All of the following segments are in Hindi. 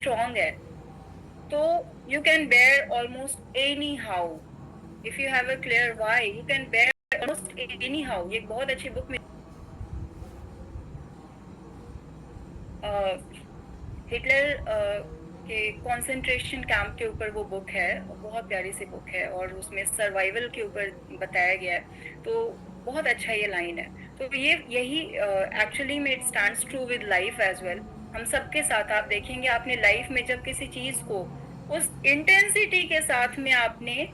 स्ट्रॉन्ग है, तो you can bear almost any how. If you have a clear why, you can bear almost any how. ये बहुत अच्छी बुक में हिटलर के कंसंट्रेशन कैंप के ऊपर वो बुक है, बहुत प्यारी सी बुक है, और उसमें सर्वाइवल के ऊपर बताया गया है। तो बहुत अच्छा ये लाइन है। तो ये यही एक्चुअली में it stands true with life as well. हम सबके साथ आप देखेंगे, आपने लाइफ में जब किसी चीज को उस इंटेंसिटी के साथ में आपने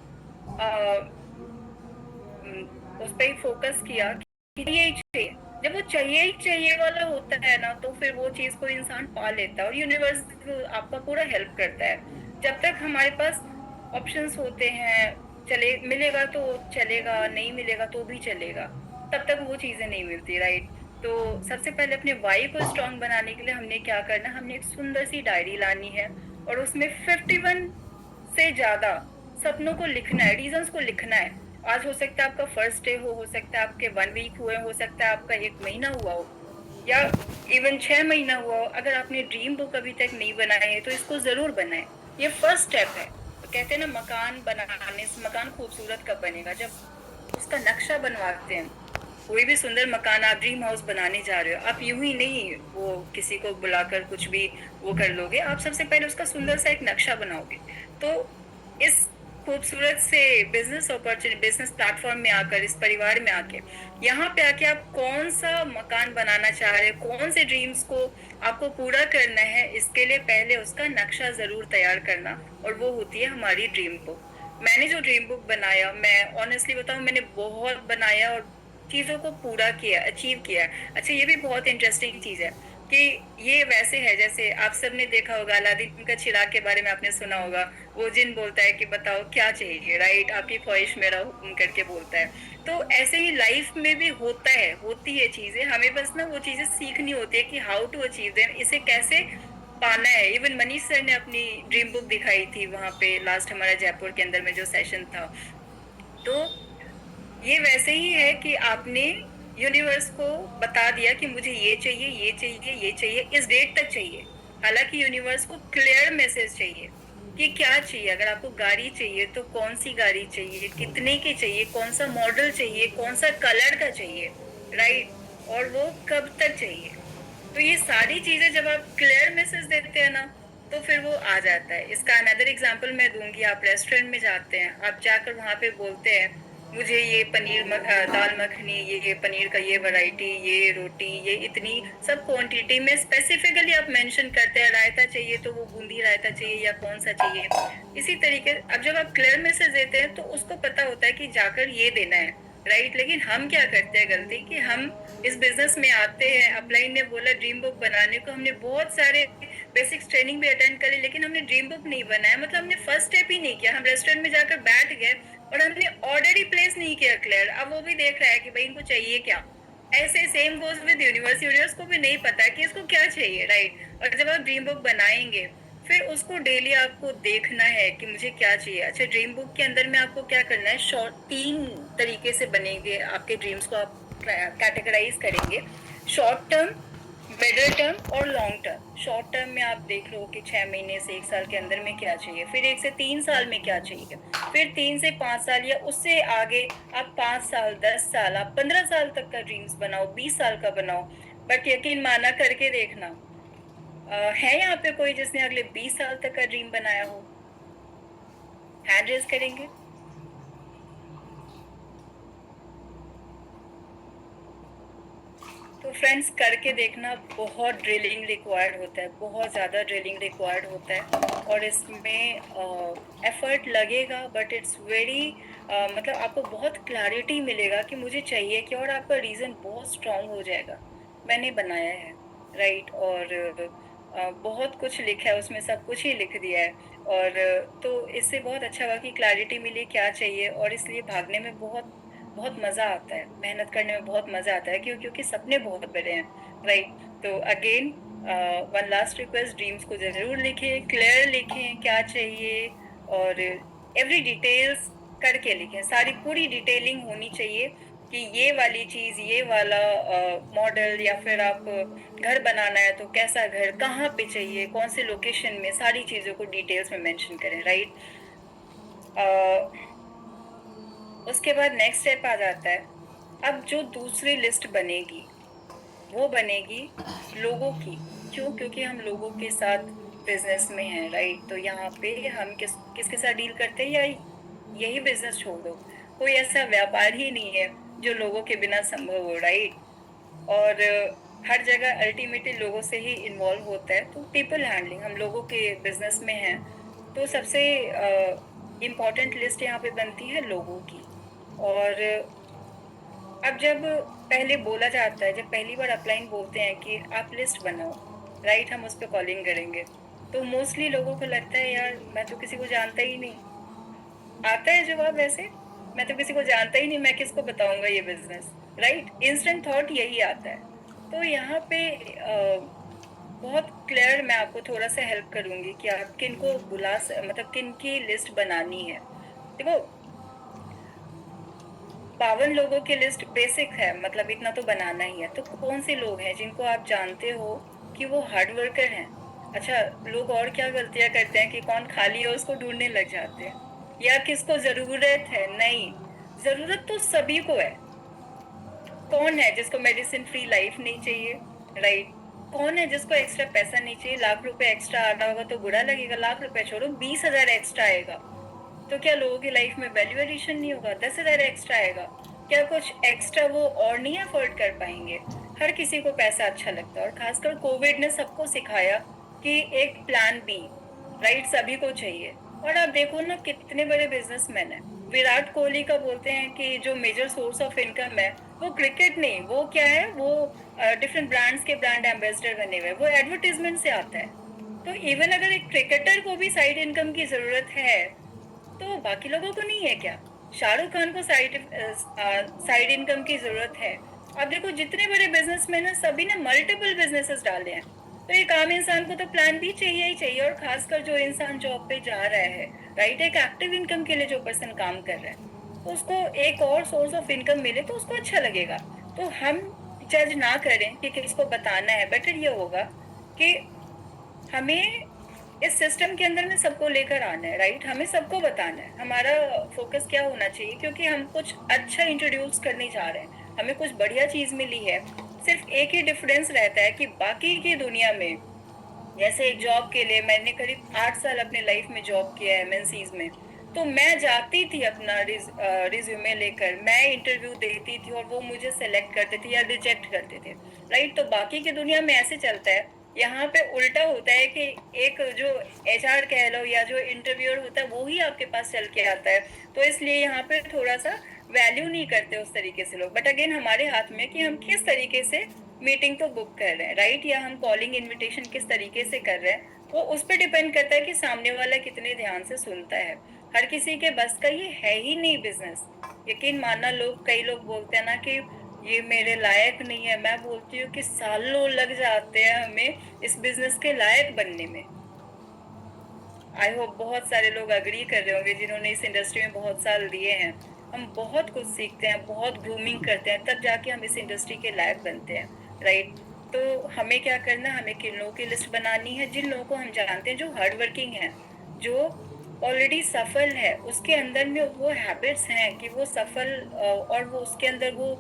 उस पर फोकस किया कि ये चाहिए, जब वो चाहिए ही चाहिए वाला होता है ना, तो फिर वो चीज को इंसान पा लेता है, और यूनिवर्स आपका पूरा हेल्प करता है। जब तक हमारे पास ऑप्शंस होते हैं, चले मिलेगा तो चलेगा, नहीं मिलेगा तो भी चलेगा, तब तक वो चीजें नहीं मिलती, राइट। तो सबसे पहले अपने वाई को स्ट्रांग बनाने के लिए हमने क्या करना, हमने एक सुंदर सी डायरी लानी है, और उसमें 51 से ज्यादा सपनों को लिखना है, रीजंस को लिखना है। आज हो सकता है आपका फर्स्ट डे हो सकता है आपके 1 वीक हुए, हो सकता है आपका 1 महीना हुआ हो, या इवन 6 महीना हुआ हो। अगर आपने ड्रीम बुक अभी तक नहीं बनाई है तो इसको जरूर बनाएं। ये फर्स्ट स्टेप है। तो कहते हैं ना, मकान बनाने से मकान खूबसूरत कब बनेगा, जब उसका नक्शा बनवाते हैं। कोई भी सुंदर मकान आप ड्रीम हाउस बनाने जा रहे हो, आप यूं ही नहीं वो किसी को बुलाकर कुछ भी वो कर लोगे, आप सबसे पहले उसका सुंदर सा एक नक्शा बनाओगे। तो इस खूबसूरत से बिजनेस अपॉर्चुनिटी, बिजनेस प्लेटफॉर्म में आकर, इस परिवार में आके, यहाँ पे आके आप कौन सा मकान बनाना चाह रहे हैं, कौन से ड्रीम्स को आपको पूरा करना है, इसके लिए पहले उसका नक्शा जरूर तैयार करना, और वो होती है हमारी ड्रीम बुक। मैंने जो ड्रीम बुक बनाया, मैं ऑनेस्टली बताऊं, मैंने बहुत बनाया और चीजों को पूरा किया, अचीव किया। अच्छा, ये भी बहुत इंटरेस्टिंग चीज है कि ये वैसे है जैसे आप सबने देखा होगा अलादीन का चिराग के बारे में आपने सुना होगा। वो जिन बोलता है कि बताओ क्या चाहिए, राइट, आपकी ख्वाहिश मेरा हुक्म करके बोलता है। तो ऐसे ही लाइफ में भी होता है, होती है चीजें, हमें बस ना वो चीजें सीखनी होती है कि हाउ टू अचीव देम, इसे कैसे पाना है। इवन मनीष सर ने अपनी ड्रीम बुक दिखाई थी वहां पे लास्ट हमारा जयपुर के अंदर में जो सेशन था। तो ये वैसे ही है कि आपने यूनिवर्स को बता दिया कि मुझे ये चाहिए, ये चाहिए, ये चाहिए, इस डेट तक चाहिए। हालांकि यूनिवर्स को क्लियर मैसेज चाहिए कि क्या चाहिए। अगर आपको गाड़ी चाहिए तो कौन सी गाड़ी चाहिए, कितने की चाहिए, कौन सा मॉडल चाहिए, कौन सा कलर का चाहिए, राइट, और वो कब तक चाहिए। तो ये सारी चीजें जब आप क्लियर मैसेज देते हैं ना, तो फिर वो आ जाता है। इसका अनदर एग्जांपल मैं दूंगी। आप रेस्टोरेंट में जाते हैं, आप जाकर वहां पे बोलते हैं मुझे ये दाल मखनी, ये पनीर का ये वैरायटी, ये रोटी, ये इतनी सब क्वांटिटी में स्पेसिफिकली आप मेंशन करते हैं। रायता चाहिए तो वो बूंदी रायता चाहिए या कौन सा चाहिए। इसी तरीके अब जब आप क्लियर मैसेज देते हैं तो उसको पता होता है कि जाकर ये देना है, राइट। लेकिन हम क्या करते हैं गलती, कि हम इस बिजनेस में आते हैं, अपलाइन ने बोला ड्रीम बुक बनाने को, हमने बहुत सारे बेसिक्स ट्रेनिंग भी अटेंड करी, लेकिन हमने ड्रीम बुक नहीं बनाया, मतलब हमने फर्स्ट स्टेप ही नहीं किया। हम रेस्टोरेंट में जाकर बैठ गए और हमने ऑर्डर ही प्लेस नहीं किया क्लियर। अब वो भी देख रहा है कि भाई इनको चाहिए क्या। ऐसे same goes with universe, universe को भी नहीं पता कि इसको क्या चाहिए, राइट। और जब आप ड्रीम बुक बनाएंगे, फिर उसको डेली आपको देखना है कि मुझे क्या चाहिए। अच्छा, ड्रीम बुक के अंदर में आपको क्या करना है, शॉर्ट 3 तरीके से बनेंगे आपके ड्रीम्स को, आप कैटेगराइज करेंगे। शॉर्ट टर्म, मिडिल टर्म और लॉन्ग टर्म। शॉर्ट टर्म में आप देख लो कि 6 महीने से 1 साल के अंदर में क्या चाहिए, फिर 1 से 3 साल में क्या चाहिए, फिर 3 से 5 साल या उससे आगे आप 5 साल, 10 साल, आप 15 साल तक का ड्रीम्स बनाओ, 20 साल का बनाओ। बट यकीन माना करके देखना, है यहाँ पे कोई जिसने अगले 20 साल तक का ड्रीम बनाया हो? हैंड रेज करेंगे। तो फ्रेंड्स, करके देखना, बहुत ड्रिलिंग रिक्वायर्ड होता है, बहुत ज़्यादा ड्रिलिंग रिक्वायर्ड होता है, और इसमें एफर्ट लगेगा, बट इट्स वेरी मतलब आपको बहुत क्लैरिटी मिलेगा कि मुझे चाहिए क्या, और आपका रीज़न बहुत स्ट्रांग हो जाएगा। मैंने बनाया है, राइट, और बहुत कुछ लिखा है उसमें, सब कुछ ही लिख दिया है। और तो इससे बहुत अच्छा हुआ कि क्लैरिटी मिली क्या चाहिए, और इसलिए भागने में बहुत बहुत मजा आता है, मेहनत करने में बहुत मजा आता है, क्योंकि सपने बहुत बड़े हैं, राइट। तो again, one last request, dreams को जरूर लिखें, क्लियर लिखें क्या चाहिए, और एवरी डिटेल्स करके लिखें, सारी पूरी डिटेलिंग होनी चाहिए कि ये वाली चीज, ये वाला मॉडल, या फिर आप घर बनाना है तो कैसा घर, कहाँ पे चाहिए, कौन से लोकेशन में, सारी चीजों को डिटेल्स में मेंशन करें, राइट। उसके बाद नेक्स्ट स्टेप आ जाता है। अब जो दूसरी लिस्ट बनेगी वो बनेगी लोगों की। क्यों? क्योंकि हम लोगों के साथ बिजनेस में हैं, राइट। तो यहाँ पे हम किसके साथ डील करते हैं, या यही बिजनेस छोड़ दो, कोई ऐसा व्यापार ही नहीं है जो लोगों के बिना संभव हो, राइट। और हर जगह अल्टीमेटली लोगों से ही इन्वॉल्व होता है, तो पीपल हैंडलिंग हम लोगों के बिजनेस में है। तो सबसे इम्पोर्टेंट लिस्ट यहाँ पे बनती है लोगों की। और अब जब पहले बोला जाता है, जब पहली बार अपलाइन बोलते हैं कि आप लिस्ट बनाओ, राइट, हम उस पर कॉलिंग करेंगे, तो मोस्टली लोगों को लगता है यार मैं तो किसी को जानता ही नहीं। आता है जवाब वैसे, मैं तो किसी को जानता ही नहीं, मैं किसको बताऊंगा ये बिजनेस, राइट। इंस्टेंट थॉट यही आता है। तो यहाँ पे बहुत क्लियर मैं आपको थोड़ा सा हेल्प करूंगी कि आप किन को मतलब किन की लिस्ट बनानी है। देखो, 52 लोगों की लिस्ट बेसिक है, मतलब इतना तो बनाना ही है। तो कौन से लोग हैं जिनको आप जानते हो कि वो हार्ड वर्कर हैं? अच्छा, लोग और क्या गलतियां करते हैं कि कौन खाली है उसको ढूंढने लग जाते हैं, या किसको जरूरत है। नहीं, जरूरत तो सभी को है। कौन है जिसको मेडिसिन फ्री लाइफ नहीं चाहिए, राइट। कौन है जिसको एक्स्ट्रा पैसा नहीं चाहिए? लाख रुपए एक्स्ट्रा आ रहा होगा तो बुरा लगेगा, लाख रुपए छोड़ो, 20,000 एक्स्ट्रा आएगा तो क्या लोगों की लाइफ में वैल्यू एडिशन नहीं होगा? 10,000 एक्स्ट्रा आएगा, क्या कुछ एक्स्ट्रा वो और नहीं अफोर्ड कर पाएंगे? हर किसी को पैसा अच्छा लगता है, और खासकर कोविड ने सबको सिखाया कि एक प्लान बी, राइट, सभी को चाहिए। और आप देखो ना, कितने बड़े बिजनेसमैन है। विराट कोहली का बोलते हैं कि जो मेजर सोर्स ऑफ इनकम है वो क्रिकेट नहीं, वो क्या है, वो डिफरेंट ब्रांड्स के ब्रांड एम्बेसडर बने हुए, वो एडवर्टीजमेंट से आता है। तो इवन अगर एक क्रिकेटर को भी साइड इनकम की जरूरत है, तो बाकी लोगों को नहीं है क्या? शाहरुख खान को साइड इनकम की जरूरत है। अब देखो, जितने बड़े बिजनेसमैन हैं सभी ने मल्टीपल बिजनेसेस डाले हैं। तो एक आम इंसान को तो प्लान भी चाहिए ही चाहिए, और खासकर जो इंसान जॉब पे जा रहा है, राइट, एक एक्टिव इनकम के लिए जो पर्सन काम कर रहा है, तो उसको एक और सोर्स ऑफ इनकम मिले तो उसको अच्छा लगेगा। तो हम जज ना करें कि किसको बताना है, बेटर ये होगा कि हमें इस सिस्टम के अंदर में सबको लेकर आना है, राइट। हमें सबको बताना है, हमारा फोकस क्या होना चाहिए, क्योंकि हम कुछ अच्छा इंट्रोड्यूस करने जा रहे हैं, हमें कुछ बढ़िया चीज मिली है। सिर्फ एक ही डिफरेंस रहता है कि बाकी की दुनिया में, जैसे एक जॉब के लिए मैंने करीब 8 साल अपने लाइफ में जॉब किया है एमएनसीज में। तो मैं जाती थी अपना रिज्यूमे लेकर, मैं इंटरव्यू देती थी और वो मुझे सेलेक्ट करते थे या रिजेक्ट करते थे, राइट। तो बाकी की दुनिया में ऐसे चलता है, यहाँ पे उल्टा होता है कि एक जो एचआर कह लो या जो इंटरव्यूअर होता है वो ही आपके पास चल के आता है। तो इसलिए यहाँ पे थोड़ा सा वैल्यू नहीं करते उस तरीके से लोग। बट अगेन हमारे हाथ में कि हम किस तरीके से मीटिंग तो बुक कर रहे हैं, राइट, या हम कॉलिंग इनविटेशन किस तरीके से कर रहे हैं, वो उस पर डिपेंड करता है कि सामने वाला कितने ध्यान से सुनता है। हर किसी के बस का ये है ही नहीं बिजनेस। यकीन मानना, लोग, कई लोग बोलते हैं ना कि ये मेरे लायक नहीं है। मैं बोलती हूँ कि सालों लग जाते हैं हमें इस बिजनेस के लायक बनने में। आई होप बहुत सारे लोग अग्री कर रहे होंगे जिन्होंने इस इंडस्ट्री में बहुत साल दिए हैं। हम बहुत कुछ सीखते हैं, बहुत ग्रूमिंग करते हैं, तब जाके हम इस इंडस्ट्री के लायक बनते हैं, राइट। तो हमें क्या करना है, हमें किन लोगों की लिस्ट बनानी है, जिन लोगों को हम जानते हैं जो हार्ड वर्किंग है, जो ऑलरेडी सफल है, उसके अंदर में वो हैबिट्स हैं कि वो सफल, और वो उसके अंदर वो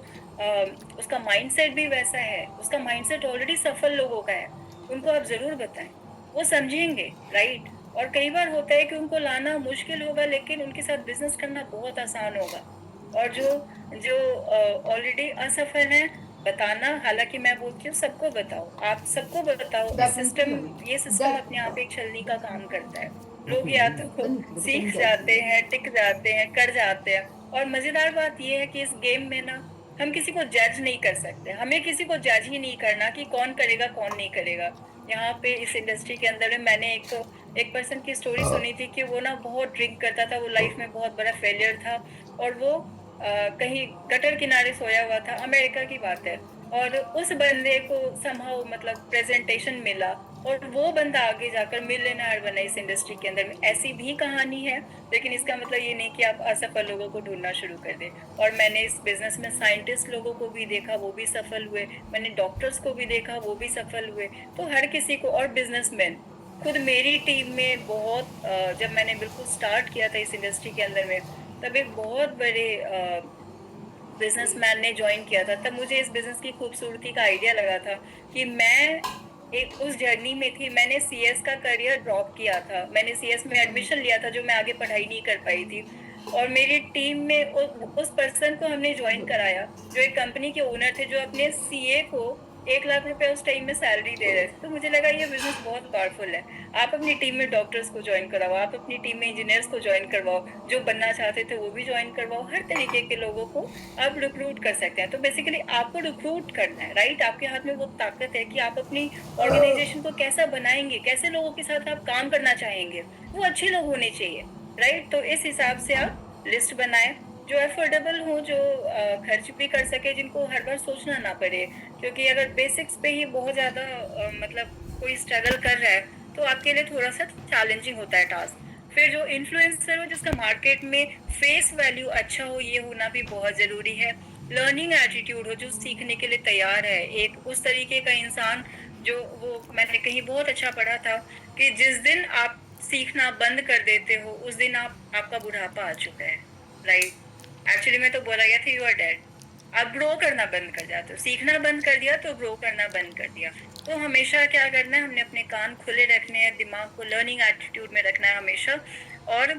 उसका माइंडसेट भी वैसा है, उसका माइंडसेट ऑलरेडी सफल लोगों का है। उनको आप जरूर बताएं, वो समझेंगे, राइट। और कई बार होता है कि उनको लाना मुश्किल होगा, लेकिन उनके साथ बिजनेस करना बहुत आसान होगा। और जो जो ऑलरेडी असफल है, बताना, हालांकि मैं बोलती हूँ सबको बताओ, आप सबको बताओ। ये सिस्टम अपने आप एक छलनी का काम करता है। लोग या तो सीख जाते हैं, टिक जाते हैं, कर जाते हैं। और मजेदार बात यह है कि इस गेम में ना हम किसी को जज नहीं कर सकते, हमें किसी को जज ही नहीं करना कि कौन करेगा कौन नहीं करेगा। यहाँ पे इस इंडस्ट्री के अंदर में मैंने एक पर्सन की स्टोरी सुनी थी कि वो ना बहुत ड्रिंक करता था, वो लाइफ में बहुत बड़ा फेलियर था, और वो कहीं गटर किनारे सोया हुआ था, अमेरिका की बात है। और उस बंदे को समहाउ मतलब प्रेजेंटेशन मिला, और वो बंदा आगे जाकर मिलियनेयर बना इस इंडस्ट्री के अंदर में। ऐसी भी कहानी है, लेकिन इसका मतलब ये नहीं कि आप असफल लोगों को ढूंढना शुरू कर दें। और मैंने इस बिजनेस में साइंटिस्ट लोगों को भी देखा, वो भी सफल हुए। मैंने डॉक्टर्स को भी देखा, वो भी सफल हुए। तो हर किसी को, और बिजनेसमैन खुद मेरी टीम में बहुत जब मैंने बिल्कुल स्टार्ट किया था इस इंडस्ट्री के अंदर में, तब एक बहुत बड़े बिजनेसमैन ने ज्वाइन किया था। तब मुझे इस बिजनेस की खूबसूरती का आइडिया लगा था कि मैं एक उस जर्नी में थी। मैंने सीएस का करियर ड्रॉप किया था, मैंने सीएस में एडमिशन लिया था जो मैं आगे पढ़ाई नहीं कर पाई थी। और मेरी टीम में उस पर्सन को हमने ज्वाइन कराया जो एक कंपनी के ओनर थे, जो अपने सीए को 1 लाख रुपए उस टाइम में सैलरी दे रहे थे। तो मुझे लगा ये बिजनेस बहुत पावरफुल है। आप अपनी टीम में डॉक्टर्स को ज्वाइन कराओ, आप अपनी टीम में इंजीनियर्स को ज्वाइन करवाओ, जो बनना चाहते थे वो भी ज्वाइन करवाओ। हर तरीके के लोगों को आप रिक्रूट कर सकते हैं। तो बेसिकली आपको रिक्रूट करना है, राइट। आपके हाथ में वो ताकत है कि आप अपनी ऑर्गेनाइजेशन को कैसा बनाएंगे, कैसे लोगों के साथ आप काम करना चाहेंगे। वो अच्छे लोग होने चाहिए, राइट। तो इस हिसाब से आप लिस्ट बनाएं जो अफोर्डेबल हो, जो खर्च भी कर सके, जिनको हर बार सोचना ना पड़े। क्योंकि अगर बेसिक्स पे ही बहुत ज्यादा मतलब कोई स्ट्रगल कर रहा है, तो आपके लिए थोड़ा सा चैलेंजिंग होता है टास्क। फिर जो इन्फ्लुएंसर हो, जिसका मार्केट में फेस वैल्यू अच्छा हो, ये होना भी बहुत जरूरी है। लर्निंग एटीट्यूड हो, जो सीखने के लिए तैयार है, एक उस तरीके का इंसान जो, वो मैंने कहीं बहुत अच्छा पढ़ा था कि जिस दिन आप सीखना बंद कर देते हो, उस दिन आपका बुढ़ापा आ चुका है, राइट। एक्चुअली में तो बोला गया था यू आर डेड। आप ग्रो करना बंद कर जाते हो, सीखना बंद कर दिया तो ग्रो करना बंद कर दिया। तो हमेशा क्या करना है, हमने अपने कान खुले रखने हैं, दिमाग को लर्निंग एटीट्यूड में रखना है हमेशा। और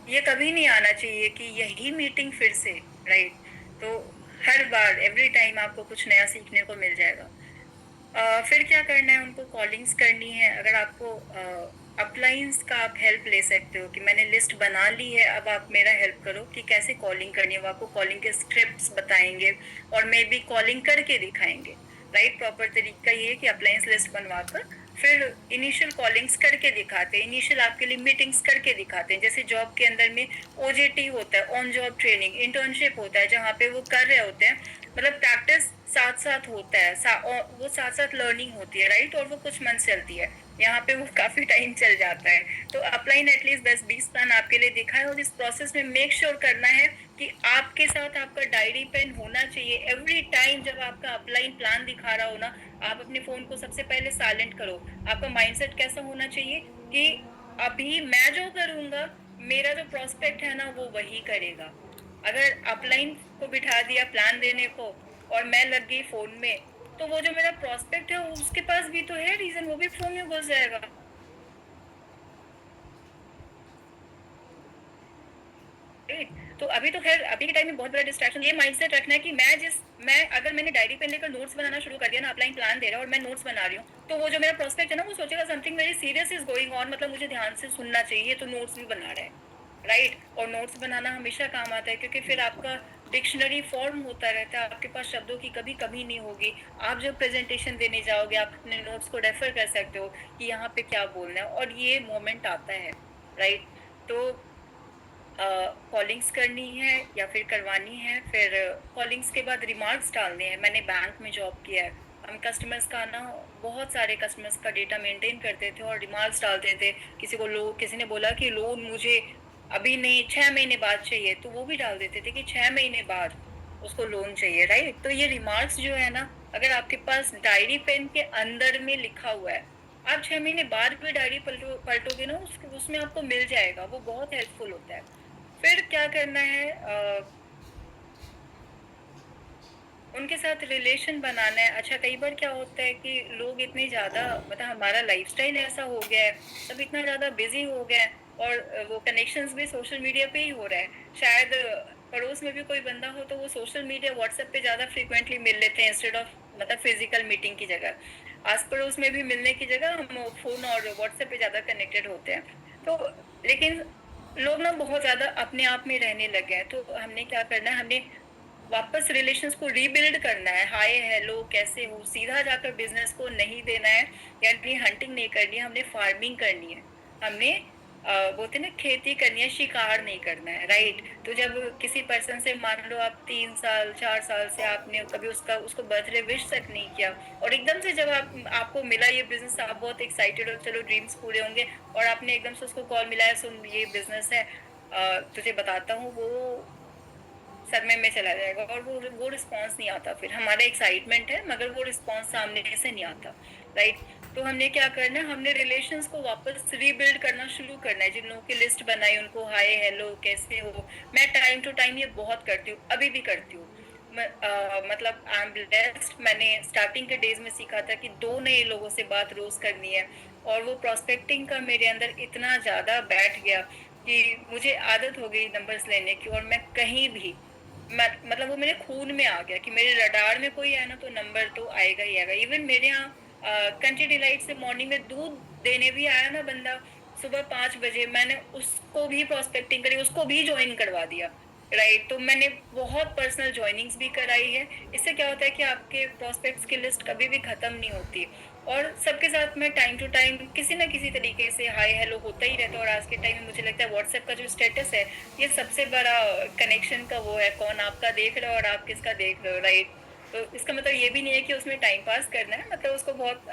ये कभी नहीं आना चाहिए कि यही मीटिंग फिर से, राइट। तो हर बार एवरी टाइम आपको कुछ नया सीखने को मिल जाएगा। फिर क्या करना है, उनको कॉलिंग्स करनी है। अगर आपको अपलाइंस का आप हेल्प ले सकते हो कि मैंने लिस्ट बना ली है, अब आप मेरा हेल्प करो कि कैसे कॉलिंग करनी है। वो आपको कॉलिंग के स्क्रिप्ट्स बताएंगे और मे बी कॉलिंग करके दिखाएंगे, राइट। प्रॉपर तरीका ये है कि अपलाइंस लिस्ट बनवाकर फिर इनिशियल कॉलिंग्स करके दिखाते हैं, इनिशियल आपके लिए मीटिंग्स करके दिखाते हैं। जैसे जॉब के अंदर में ओजेटी होता है, ऑन जॉब ट्रेनिंग, इंटर्नशिप होता है, जहाँ पे वो कर रहे होते हैं। मतलब प्रैक्टिस साथ साथ होता है, और वो साथ साथ लर्निंग होती है, राइट। और वो कुछ मंथ चलती है, यहाँ पे वो काफी टाइम चल जाता है। तो अपलाइन एटलीस्ट 10-20 प्लान आपके लिए दिखा है। और इस प्रोसेस में मेक श्योर करना है कि आपके साथ आपका डायरी पेन होना चाहिए। एवरी टाइम जब आपका अपलाइन प्लान दिखा रहा हो ना, आप अपने फोन को सबसे पहले साइलेंट करो। आपका माइंडसेट कैसा होना चाहिए कि अभी मैं जो करूंगा, मेरा जो प्रोस्पेक्ट है ना, वो वही करेगा। अगर अपलाइन को बिठा दिया प्लान देने को और मैं लग गई फोन में, तो वो जो मेरा प्रोस्पेक्ट है उसके पास भी तो है रीजन, वो भी फोन में घुस जाएगा। Right? तो अभी तो खैर अभी के टाइम में बहुत बड़ा डिस्ट्रैक्शन ये माइंडसेट रखना है कि मैं अगर मैंने डायरी पेन लेकर नोट्स बनाना शुरू कर दिया ना, अपलाइन प्लान दे रहा है और मैं नोट्स बना रही हूँ, तो वो जो मेरा प्रोस्पेक्ट है ना, वो सोचेगा something very serious is going on, मतलब मुझे ध्यान से सुनना चाहिए, तो नोट्स भी बना रहा है, राइट। और नोट्स बनाना हमेशा काम आता है, क्योंकि फिर आपका डिक्शनरी फॉर्म होता रहता है, आपके पास शब्दों की कभी कमी नहीं होगी। आप जब प्रेजेंटेशन देने जाओगे, आप अपने नोट्स को रेफर कर सकते हो कि यहाँ पे क्या बोलना है, और ये मोमेंट आता है, राइट। तो कॉलिंग्स करनी है या फिर करवानी है। फिर कॉलिंग्स के बाद रिमार्क्स डालने हैं। मैंने बैंक में जॉब किया है, हम कस्टमर्स का ना, बहुत सारे कस्टमर्स का डेटा मेंटेन करते थे और रिमार्क्स डालते थे। किसी ने बोला कि लोन मुझे अभी नहीं, 6 महीने बाद चाहिए, तो वो भी डाल देते थे कि 6 महीने बाद उसको लोन चाहिए, राइट। तो ये रिमार्क्स जो है ना, अगर आपके पास डायरी पेन के अंदर में लिखा हुआ है, आप 6 महीने बाद भी डायरी पलटोगे ना, उसमें आपको मिल जाएगा, वो बहुत हेल्पफुल होता है। फिर क्या करना है, उनके साथ रिलेशन बनाना है। अच्छा, कई बार क्या होता है कि लोग इतने ज्यादा, मतलब हमारा लाइफस्टाइल ऐसा हो गया है, सब इतना ज्यादा बिजी हो गए हैं, और वो कनेक्शंस भी सोशल मीडिया पे ही हो रहा है। शायद पड़ोस में भी कोई बंदा हो तो वो सोशल मीडिया व्हाट्सएप पे ज्यादा फ्रिक्वेंटली मिल लेते हैं, इंस्टेड ऑफ मतलब फिजिकल मीटिंग की जगह। आस पड़ोस में भी मिलने की जगह हम फोन और व्हाट्सएप पे ज्यादा कनेक्टेड होते हैं। तो लेकिन लोग ना बहुत ज्यादा अपने आप में रहने लगे हैं। तो हमने क्या करना है, हमने वापस रिलेशंस को रीबिल्ड करना है। हाय हेलो कैसे हो, सीधा जाकर बिजनेस को नहीं देना है, यानी हंटिंग नहीं करनी है, हमने फार्मिंग करनी है। हमने बोलते हैं ना, खेती करनी है, शिकार नहीं करना है, राइट। तो जब किसी पर्सन से मान लो आप 3 साल 4 साल से आपने कभी उसका उसको बर्थडे विश तक नहीं किया, और एकदम से जब आपको मिला ये बिजनेस, आप बहुत एक्साइटेड हो, चलो ड्रीम्स पूरे होंगे, और आपने एकदम से उसको कॉल मिलाया, सुन ये बिजनेस है, तुझे बताता हूँ, वो सदमे में चला जाएगा, और वो रिस्पॉन्स नहीं आता, फिर हमारा एक्साइटमेंट है मगर वो रिस्पॉन्स सामने से नहीं आता, राइट। तो हमने क्या करना है, हमने रिलेशंस को वापस रीबिल्ड करना शुरू करना है। जिन लोगों की लिस्ट बनाई उनको हाय हेलो कैसे हो, मैं टाइम टू टाइम ये बहुत करती हूँ, अभी भी करती हूँ। मतलब आई एम ब्लेस्ड, मैंने स्टार्टिंग के डेज में सीखा था कि 2 नए लोगों से बात रोज करनी है, और वो प्रोस्पेक्टिंग का मेरे अंदर इतना ज्यादा बैठ गया कि मुझे आदत हो गई नंबर्स लेने की, और मैं कहीं भी मतलब वो मेरे खून में आ गया कि मेरे रडार में कोई है ना, तो नंबर तो आएगा ही आएगा। इवन मेरे यहाँ कंट्री डिलाइट से मॉर्निंग में दूध देने भी आया ना बंदा, सुबह 5 बजे, मैंने उसको भी प्रोस्पेक्टिंग करी, उसको भी ज्वाइन करवा दिया, राइट। तो मैंने बहुत पर्सनल ज्वाइनिंग्स भी कराई है। इससे क्या होता है कि आपके प्रोस्पेक्ट्स की लिस्ट कभी भी खत्म नहीं होती, और सबके साथ में टाइम टू टाइम किसी ना किसी तरीके से हाय हेलो होता ही रहता है। और आज के टाइम में मुझे लगता है व्हाट्सएप का जो स्टेटस है, ये सबसे बड़ा कनेक्शन का वो है, कौन आपका देख रहा है और आप किसका देख रहे हो, राइट। तो इसका मतलब ये भी नहीं है कि उसमें टाइम पास करना है, मतलब उसको बहुत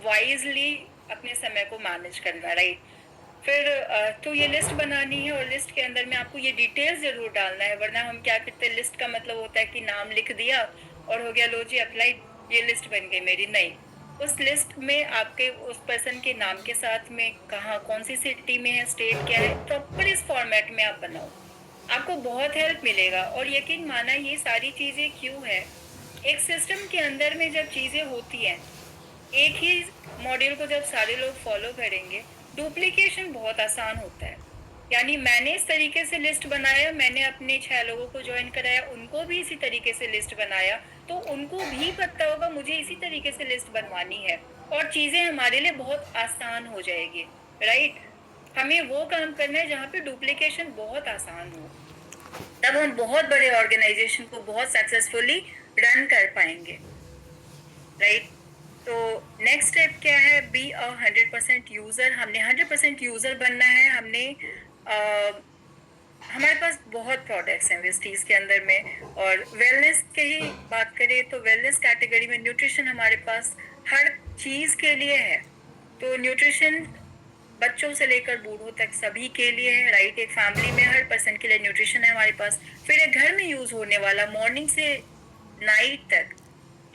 वाइजली अपने समय को मैनेज करना है, राइट। फिर तो ये लिस्ट बनानी है, और लिस्ट के अंदर में आपको ये डिटेल्स जरूर डालना है, वरना हम क्या करते हैं, लिस्ट का मतलब होता है कि नाम लिख दिया और हो गया, लो जी अप्लाई, ये लिस्ट बन गई मेरी। नहीं, उस लिस्ट में आपके उस पर्सन के नाम के साथ में कहाँ, कौन सी सिटी में है, स्टेट क्या है, प्रॉपर इस फॉर्मेट में आप बनाओ, आपको बहुत हेल्प मिलेगा। और यकीन माना, ये सारी चीजें क्यों है, एक सिस्टम के अंदर में जब चीजें होती हैं, एक ही मॉड्यूल को जब सारे लोग फॉलो करेंगे, डुप्लीकेशन बहुत आसान होता है। यानी मैंने इस तरीके से लिस्ट बनाया, मैंने अपने 6 लोगों को ज्वाइन कराया, उनको भी इसी तरीके से लिस्ट बनाया, तो उनको भी पता होगा मुझे इसी तरीके से लिस्ट बनवानी है, और चीजें हमारे लिए बहुत आसान हो जाएगी, राइट। हमें वो काम करना है जहाँ पे डुप्लीकेशन बहुत आसान हो, तब हम बहुत बड़े ऑर्गेनाइजेशन को बहुत सक्सेसफुली रन कर पाएंगे, राइट। तो नेक्स्ट स्टेप क्या है, बी अ 100% यूजर। हमने 100% यूजर बनना है। हमने अ, हमारे पास बहुत प्रोडक्ट्स हैं वेस्टीज के अंदर में, और वेलनेस की ही बात करें तो वेलनेस कैटेगरी में न्यूट्रिशन हमारे पास हर चीज के लिए है। तो न्यूट्रिशन बच्चों से लेकर बूढ़ों तक सभी के लिए है, राइट। एक फैमिली में हर पर्सन के लिए न्यूट्रिशन है हमारे पास। फिर एक घर में यूज होने वाला, मॉर्निंग से नाइट तक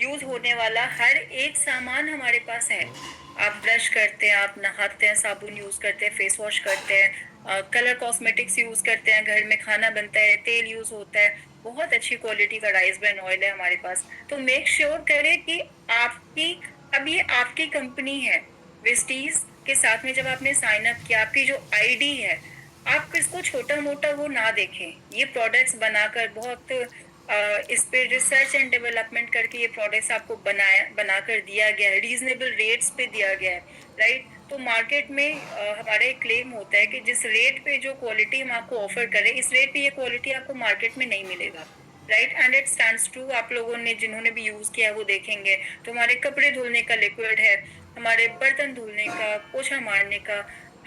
यूज होने वाला हर एक सामान हमारे पास है। आप ब्रश करते हैं, आप नहाते हैं, साबुन यूज करते हैं, फेस वॉश करते हैं, कलर कॉस्मेटिक्स यूज करते हैं, घर में खाना बनता है, तेल यूज होता है, बहुत अच्छी क्वालिटी का राइस ब्रान ऑयल है हमारे पास। तो मेक श्योर करें कि आपकी, अब ये आपकी कंपनी है, वेस्टीज के साथ में जब आपने साइन अप किया, आपकी जो आईडी है, आप इसको छोटा मोटा वो ना देखें। ये प्रोडक्ट्स बनाकर बहुत इस पे रिसर्च एंड डेवलपमेंट करके ये प्रोडक्ट्स आपको बनाकर दिया गया है, रीजनेबल रेट्स पे दिया गया है, राइट। तो मार्केट में हमारा एक क्लेम होता है कि जिस रेट पे जो क्वालिटी हम आपको ऑफर करें, इस रेट पे ये क्वालिटी आपको मार्केट में नहीं मिलेगा, right. And it stands true. आप लोगों ने जिन्होंने भी यूज किया है वो देखेंगे। तो हमारे कपड़े धुलने का लिक्विड है, हमारे बर्तन धुलने का, पोछा मारने का,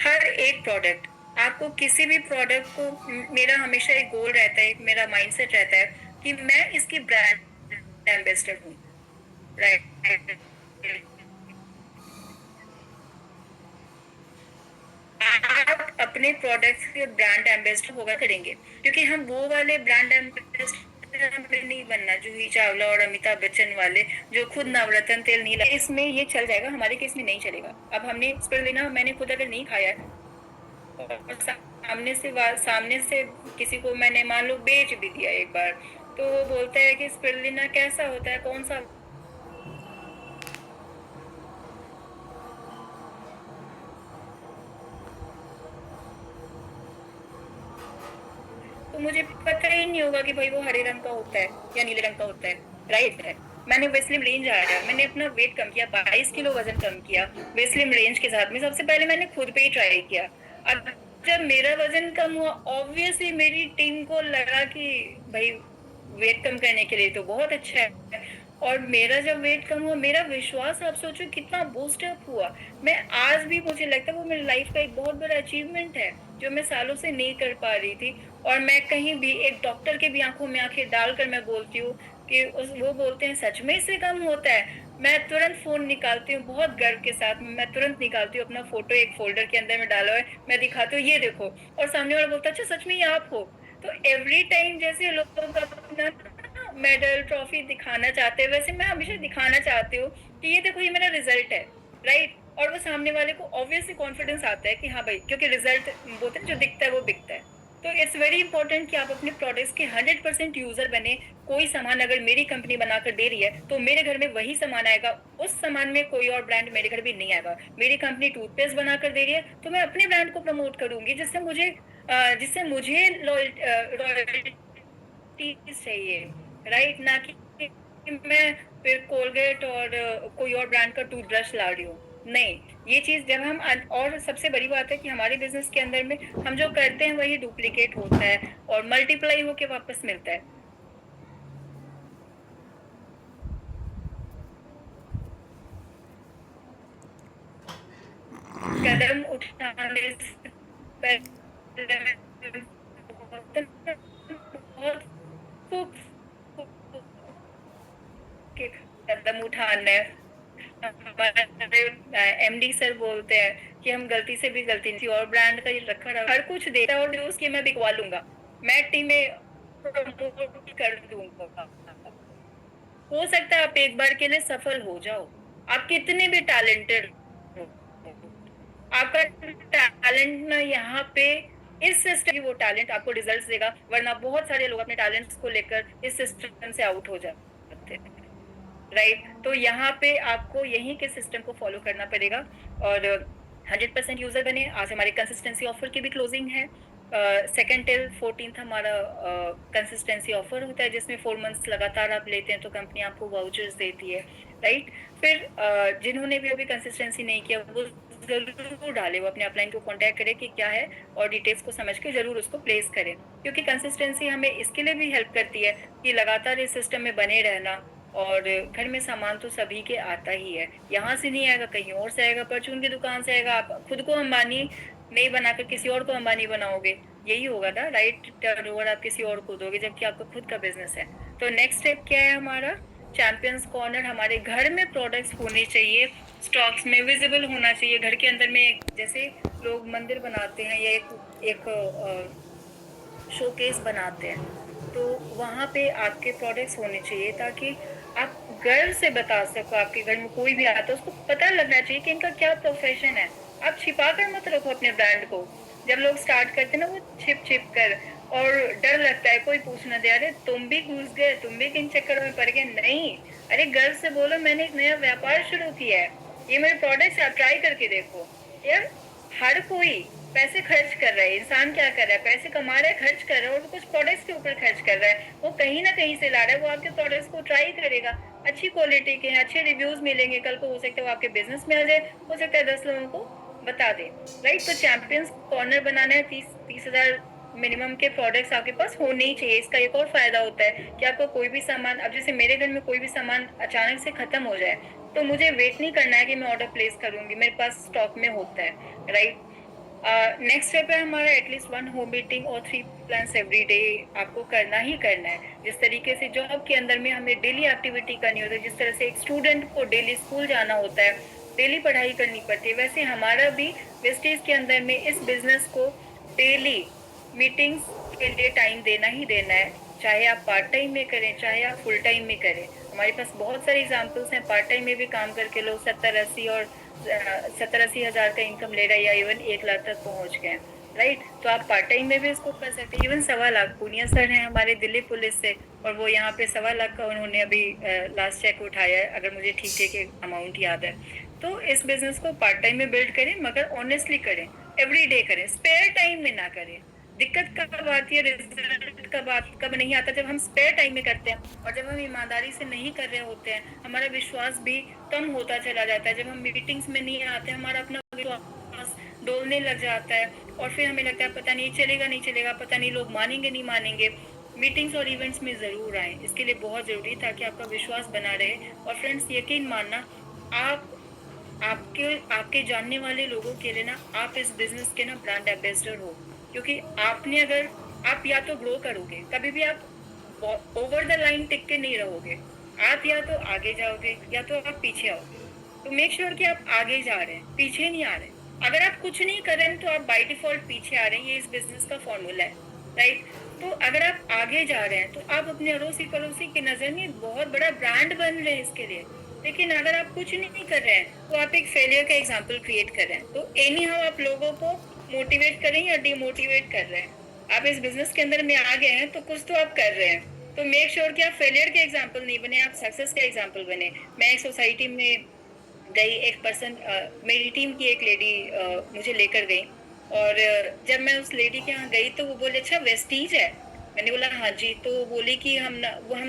हर एक प्रोडक्ट, आपको किसी भी प्रोडक्ट को, मेरा हमेशा एक गोल रहता है, एक मेरा माइंडसेट रहता है कि मैं इसकी ब्रांड एम्बेसडर हूँ, राइट। आप अपने प्रोडक्ट्स के ब्रांड एम्बेसडर होगा करेंगे, क्योंकि हम वो वाले ब्रांड एम्बेसडर हमें नहीं बनना जूही चावला और अमिताभ बच्चन वाले, जो खुद नवरत्न तेल नहीं लगा। इसमें ये चल जाएगा, हमारे केस में नहीं चलेगा। अब हमने स्पिरुलिना, मैंने खुद अगर नहीं खाया है, और सामने से किसी को मैंने मान लो बेच भी दिया एक बार, तो वो बोलता है कि स्पिरुलिना कैसा होता है, कौन सा, तो मुझे पता ही नहीं होगा कि भाई वो हरे रंग का होता है या नीले रंग का होता है, राइट है। मैंने वेस्लिम रेंज आया, मैंने अपना वेट कम किया, 22 किलो वजन कम किया वेस्लिम रेंज के साथ में। सबसे पहले मैंने खुद पे ही ट्राई किया। अब जब मेरा वजन कम हुआ, ऑब्वियसली मेरी टीम को लगा कि भाई वेट कम करने के लिए तो बहुत अच्छा है। और मेरा जब वेट कम हुआ, मेरा विश्वास, आप सोचो कितना बूस्ट अप हुआ। मैं आज भी, मुझे लगता है वो मेरी लाइफ का एक बहुत बड़ा अचीवमेंट है जो मैं सालों से नहीं कर पा रही थी। और मैं कहीं भी एक डॉक्टर के भी आंखों में आंखें डालकर मैं बोलती हूँ कि वो बोलते हैं सच में इससे कम होता है, मैं तुरंत फोन निकालती हूँ बहुत गर्व के साथ, मैं तुरंत निकालती हूँ अपना फोटो, एक फोल्डर के अंदर में डाला हुआ है, मैं दिखाती हूँ ये देखो, और सामने वाला बोलता है अच्छा सच में ये आप हो। तो एवरी टाइम जैसे लोग अपना मेडल ट्रॉफी दिखाना चाहते हैं, वैसे मैं हमेशा दिखाना चाहती हूँ कि ये देखो ये मेरा रिजल्ट है, राइट। और वो सामने वाले को ऑब्वियसली कॉन्फिडेंस आता है कि हाँ भाई, क्योंकि रिजल्ट बोलते हैं जो दिखता है वो बिकता है। तो इट्स वेरी इंपॉर्टेंट कि आप अपने प्रोडक्ट्स के 100% यूजर बने। कोई सामान अगर मेरी कंपनी बनाकर दे रही है तो मेरे घर में वही सामान आएगा, उस सामान में कोई और ब्रांड मेरे घर भी नहीं आएगा। मेरी कंपनी टूथपेस्ट बनाकर दे रही है तो मैं अपने ब्रांड को प्रमोट करूंगी, जिससे मुझे रॉयल्टी चाहिए, राइट, ना कि मैं फिर कोलगेट और कोई और ब्रांड का टूथब्रश ला रही हूँ। नहीं, ये चीज जब हम और सबसे बड़ी बात है कि हमारे बिजनेस के अंदर में हम जो करते हैं वही डुप्लीकेट होता है और मल्टीप्लाई होके वापस मिलता है। कदम उठाने से पहले बहुत खूब के कदम उठाना है। हमारे एमडी सर बोलते हैं कि हम गलती से भी गलती नहीं, किसी और ब्रांड का ये रखा रहा हर कुछ देता है और जो उसकी मैं बिकवा लूंगा, मैं टीम में प्रमोट कर दूंगा। हो सकता है आप एक बार के लिए सफल हो जाओ, आप कितने भी टैलेंटेड हो, आपका टैलेंट ना यहाँ पे इस सिस्टम की वो टैलेंट आपको रिजल्ट्स देगा, वरना बहुत सारे लोग अपने टैलेंट्स को लेकर इस सिस्टम से आउट हो जाते हैं, राइट। तो यहाँ पे आपको यहीं के सिस्टम को फॉलो करना पड़ेगा। और 100% यूजर बने। आज हमारी कंसिस्टेंसी ऑफर की भी क्लोजिंग है। 2nd till 14th हमारा कंसिस्टेंसी ऑफर होता है, जिसमें 4 मंथ्स लगातार आप लेते हैं तो कंपनी आपको वाउचर्स देती है, राइट। फिर जिन्होंने भी अभी कंसिस्टेंसी नहीं किया वो जरूर डाले, वो अपने अपलाइन को कांटेक्ट करे कि क्या है, और डिटेल्स को समझ के जरूर उसको प्लेस करें, क्योंकि कंसिस्टेंसी हमें इसके लिए भी हेल्प करती है कि लगातार इस सिस्टम में बने रहना। और घर में सामान तो सभी के आता ही है, यहाँ से नहीं आएगा कहीं और से आएगा, परचून की दुकान से आएगा। आप खुद को अंबानी नहीं बनाकर किसी और को अंबानी बनाओगे, यही होगा ना, राइट। टर्नओवर आप किसी और को दोगे जबकि आपका खुद का बिजनेस है। तो नेक्स्ट स्टेप क्या है हमारा, चैंपियंस कॉर्नर। हमारे घर में प्रोडक्ट्स होने चाहिए, स्टॉक्स में विजिबल होना चाहिए। घर के अंदर में जैसे लोग मंदिर बनाते हैं या एक शोकेस बनाते हैं, तो वहां पे आपके प्रोडक्ट्स होने चाहिए ताकि आप गर्व से बता सको, आपके घर में कोई भी आता है उसको पता लगना चाहिए कि इनका क्या प्रोफेशन है। आप छिपा कर मत रखो अपने ब्रांड को। जब लोग स्टार्ट करते हैं ना वो छिप छिप कर, और डर लगता है कोई पूछ ना दे, अरे तुम भी घुस गए, तुम भी किन चक्करों में पड़ गए। नहीं, अरे गर्व से बोलो मैंने एक नया व्यापार शुरू किया है, ये मेरे प्रोडक्ट्स आप ट्राई करके देखो। यार, हर कोई पैसे खर्च कर रहा है, इंसान क्या कर रहा है, पैसे कमा रहा है, खर्च कर रहा है, और वो कुछ प्रोडक्ट्स के ऊपर खर्च कर रहा है, वो कहीं ना कहीं से ला रहा है, वो आपके प्रोडक्ट्स को ट्राई करेगा, अच्छी क्वालिटी के हैं, अच्छे रिव्यूज मिलेंगे, कल को हो सकता है वो आपके बिजनेस में आ जाए, हो सकता है 10 लोगों को बता दे, राइट। तो चैंपियंस कॉर्नर बनाना है, 30,000 मिनिमम के प्रोडक्ट्स आपके पास होने ही चाहिए। इसका एक और फायदा होता है कि आपको कोई भी सामान, अब जैसे मेरे घर में कोई भी सामान अचानक से खत्म हो जाए तो मुझे वेट नहीं करना है कि मैं ऑर्डर प्लेस करूंगी, मेरे पास स्टॉक में होता है, राइट। नेक्स्ट स्टेप है हमारा एटलीस्ट 1 होम मीटिंग और 3 प्लान्स एवरी डे आपको करना ही करना है। जिस तरीके से जॉब के अंदर में हमें डेली एक्टिविटी करनी होती है, जिस तरह से एक स्टूडेंट को डेली स्कूल जाना होता है, डेली पढ़ाई करनी पड़ती है, वैसे हमारा भी वेस्टेज के अंदर में इस बिजनेस को डेली मीटिंग्स के लिए टाइम देना ही देना है, चाहे आप पार्ट टाइम में करें चाहे आप फुल टाइम में करें। हमारे पास बहुत सारे एग्जाम्पल्स हैं, पार्ट टाइम में भी काम करके लोग 70-80 हजार का इनकम ले रहे हैं या इवन 1 लाख तक पहुंच गए, राइट। तो आप पार्ट टाइम में भी इसको कर सकते हैं। इवन 1.25 लाख पुनिया सर हैं हमारे दिल्ली पुलिस से, और वो यहाँ पे 1.25 लाख का उन्होंने अभी लास्ट चेक उठाया है, अगर मुझे ठीक ठीक अमाउंट याद है। तो इस बिजनेस को पार्ट टाइम में बिल्ड करें, मगर ऑनेस्टली करें, एवरी डे करें, स्पेयर टाइम में ना करें। दिक्कत कब आती है, रिजल्ट कब नहीं आता, जब हम स्पेयर टाइम में करते हैं और जब हम ईमानदारी से नहीं कर रहे होते हैं, हमारा विश्वास भी कम होता चला जाता है। जब हम मीटिंग्स में नहीं आते, हमारा अपना विश्वास डोलने लग जाता है, और फिर हमें लगता है पता नहीं चलेगा नहीं चलेगा, पता नहीं लोग मानेंगे नहीं मानेंगे। मीटिंग्स और इवेंट्स में जरूर आए, इसके लिए बहुत जरूरी है ताकि आपका विश्वास बना रहे। और फ्रेंड्स, यकीन मानना, आप आपके आपके जानने वाले लोगों के लिए ना आप इस बिजनेस के ना ब्रांड एम्बेसडर हो, क्योंकि आपने अगर आप या तो ग्रो करोगे, कभी भी आप ओवर द लाइन टिक के नहीं रहोगे। आप या तो आगे जाओगे या तो आप पीछे आओगे। तो मेक श्योर कि आप आगे जा रहे हैं, पीछे नहीं आ रहे। अगर आप कुछ नहीं कर रहे हैं तो आप बाय डिफॉल्ट पीछे आ रहे हैं, ये इस बिजनेस का फॉर्मूला है, राइट। तो अगर आप आगे जा रहे हैं तो आप अपने अड़ोसी पड़ोसी की नजर में एक बहुत बड़ा ब्रांड बन रहे हैं इसके लिए। लेकिन अगर आप कुछ नहीं कर रहे हैं तो आप एक फेलियर का एग्जाम्पल क्रिएट कर रहे हैं। तो एनी हाउ आप लोगों को मोटिवेट कर रहे हैं या डिमोटिवेट कर रहे हैं। आप इस बिजनेस के अंदर में आ गए हैं तो कुछ तो आप कर रहे हैं। तो मेक श्योर कि आप फेलियर के एग्जाम्पल नहीं बने, आप सक्सेस के एग्जाम्पल बने। मैं एक सोसाइटी में गई, एक पर्सन, मेरी टीम की एक लेडी मुझे लेकर गई, और जब मैं उस लेडी के यहाँ गई तो वो बोले अच्छा वेस्टीज है। मैंने बोला हाँ जी। तो वो बोली कि हम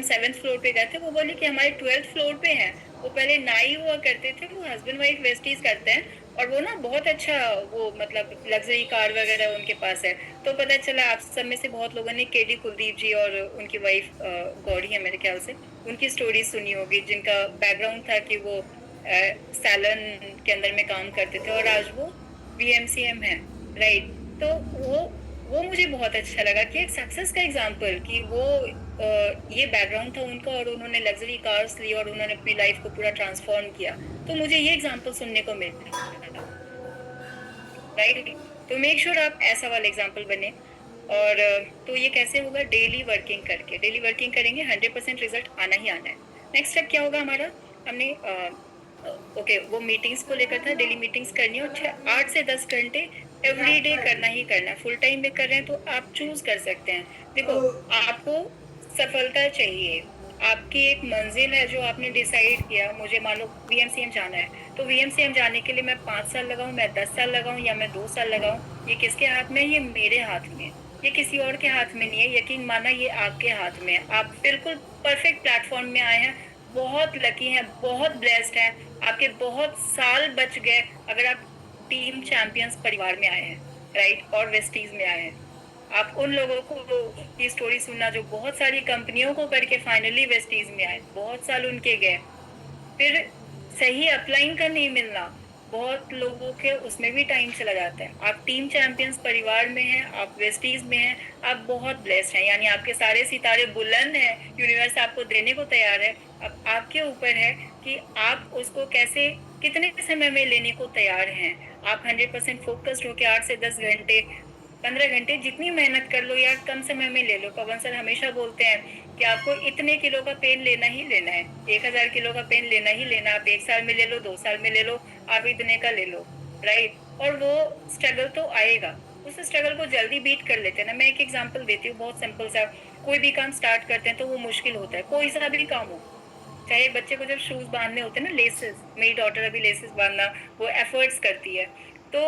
7th फ्लोर पे गए थे। वो बोली कि हमारे 12th फ्लोर पे हैं। वो पहले नाई हुआ करते थे, वो हस्बैंड वाइफ वेस्टीज करते हैं, और वो ना बहुत अच्छा, वो मतलब लग्जरी कार वगैरह उनके पास है। तो पता चला आप सब में से बहुत लोगों ने केडी कुलदीप जी और उनकी वाइफ गौरी है मेरे ख्याल से, उनकी स्टोरी सुनी होगी, जिनका बैकग्राउंड था कि वो सैलन के अंदर में काम करते थे और आज वो वीएमसीएम है, राइट। तो वो मुझे बहुत अच्छा लगा कि एक सक्सेस का एग्जांपल, कि वो ये बैकग्राउंड था उनका और उन्होंने लग्जरी कार्स ली और उन्होंने अपनी लाइफ को पूरा ट्रांसफॉर्म किया। तो मुझे ये एग्जांपल सुनने को मिला, राइट। तो मेक श्योर आप ऐसा वाला एग्जांपल बने। और तो ये कैसे होगा? डेली वर्किंग करके, डेली वर्किंग करेंगे, 100% रिजल्ट आना ही आना है। नेक्स्ट स्टेप क्या होगा हमारा? हमने ओके, वो मीटिंग्स को लेकर था, डेली मीटिंग्स करनी है और 8 से 10 घंटे एवरी डे करना ही करना है। फुल टाइम में कर रहे हैं तो आप चूज कर सकते हैं। देखो, आपको सफलता चाहिए, आपकी एक मंजिल है जो आपने डिसाइड किया। मुझे मान लो वीएमसीएम जाना है, तो वीएमसीएम जाने के लिए मैं 5 साल लगाऊं, मैं 10 साल लगाऊं, या मैं 2 साल लगाऊं, ये किसके हाथ में है? ये मेरे हाथ में है, ये किसी और के हाथ में नहीं है। यकीन माना ये आपके हाथ में है। आप बिल्कुल परफेक्ट प्लेटफॉर्म में आए हैं, बहुत लकी हैं, बहुत ब्लेस्ड हैं। आपके बहुत साल बच गए अगर आप टीम चैंपियंस परिवार में आए हैं, राइट, और वेस्टीज में आए हैं। आप उन लोगों को की स्टोरी सुनना जो बहुत सारी कंपनियों को करके फाइनली वेस्टीज में आए, बहुत साल उनके गए, फिर सही अपलाइन का नहीं मिलना, बहुत लोगों के उसमें भी टाइम चला जाता है। आप टीम चैंपियंस परिवार में हैं, आप वेस्टीज में हैं, आप बहुत ब्लेस्ड हैं। यानी आपके सारे सितारे बुलंद हैं, यूनिवर्स आपको देने को तैयार है। अब आपके ऊपर है कि आप उसको कैसे, कितने समय में लेने को तैयार हैं। आप 100% फोकस्ड होकर 8 से 10 घंटे, 15 घंटे जितनी मेहनत कर लो यार, कम समय में ले लो। पवन सर हमेशा बोलते हैं कि आपको इतने किलो का पेन लेना ही लेना है, 1000 किलो का पेन लेना ही लेना। आप 1 साल में ले लो, 2 साल में ले लो, आप इतने का ले लो, राइट। और वो स्ट्रगल तो आएगा, उस स्ट्रगल को जल्दी बीट कर लेते हैं ना। मैं एक एग्जांपल देती हूँ, बहुत सिंपल सा। कोई भी काम स्टार्ट करते हैं तो वो मुश्किल होता है, कोई सा भी काम हो। चाहे बच्चे को जब शूज बांधने होते हैं ना, लेसेस, मेरी डॉटर अभी लेसेस बांधना वो एफर्ट्स करती है, तो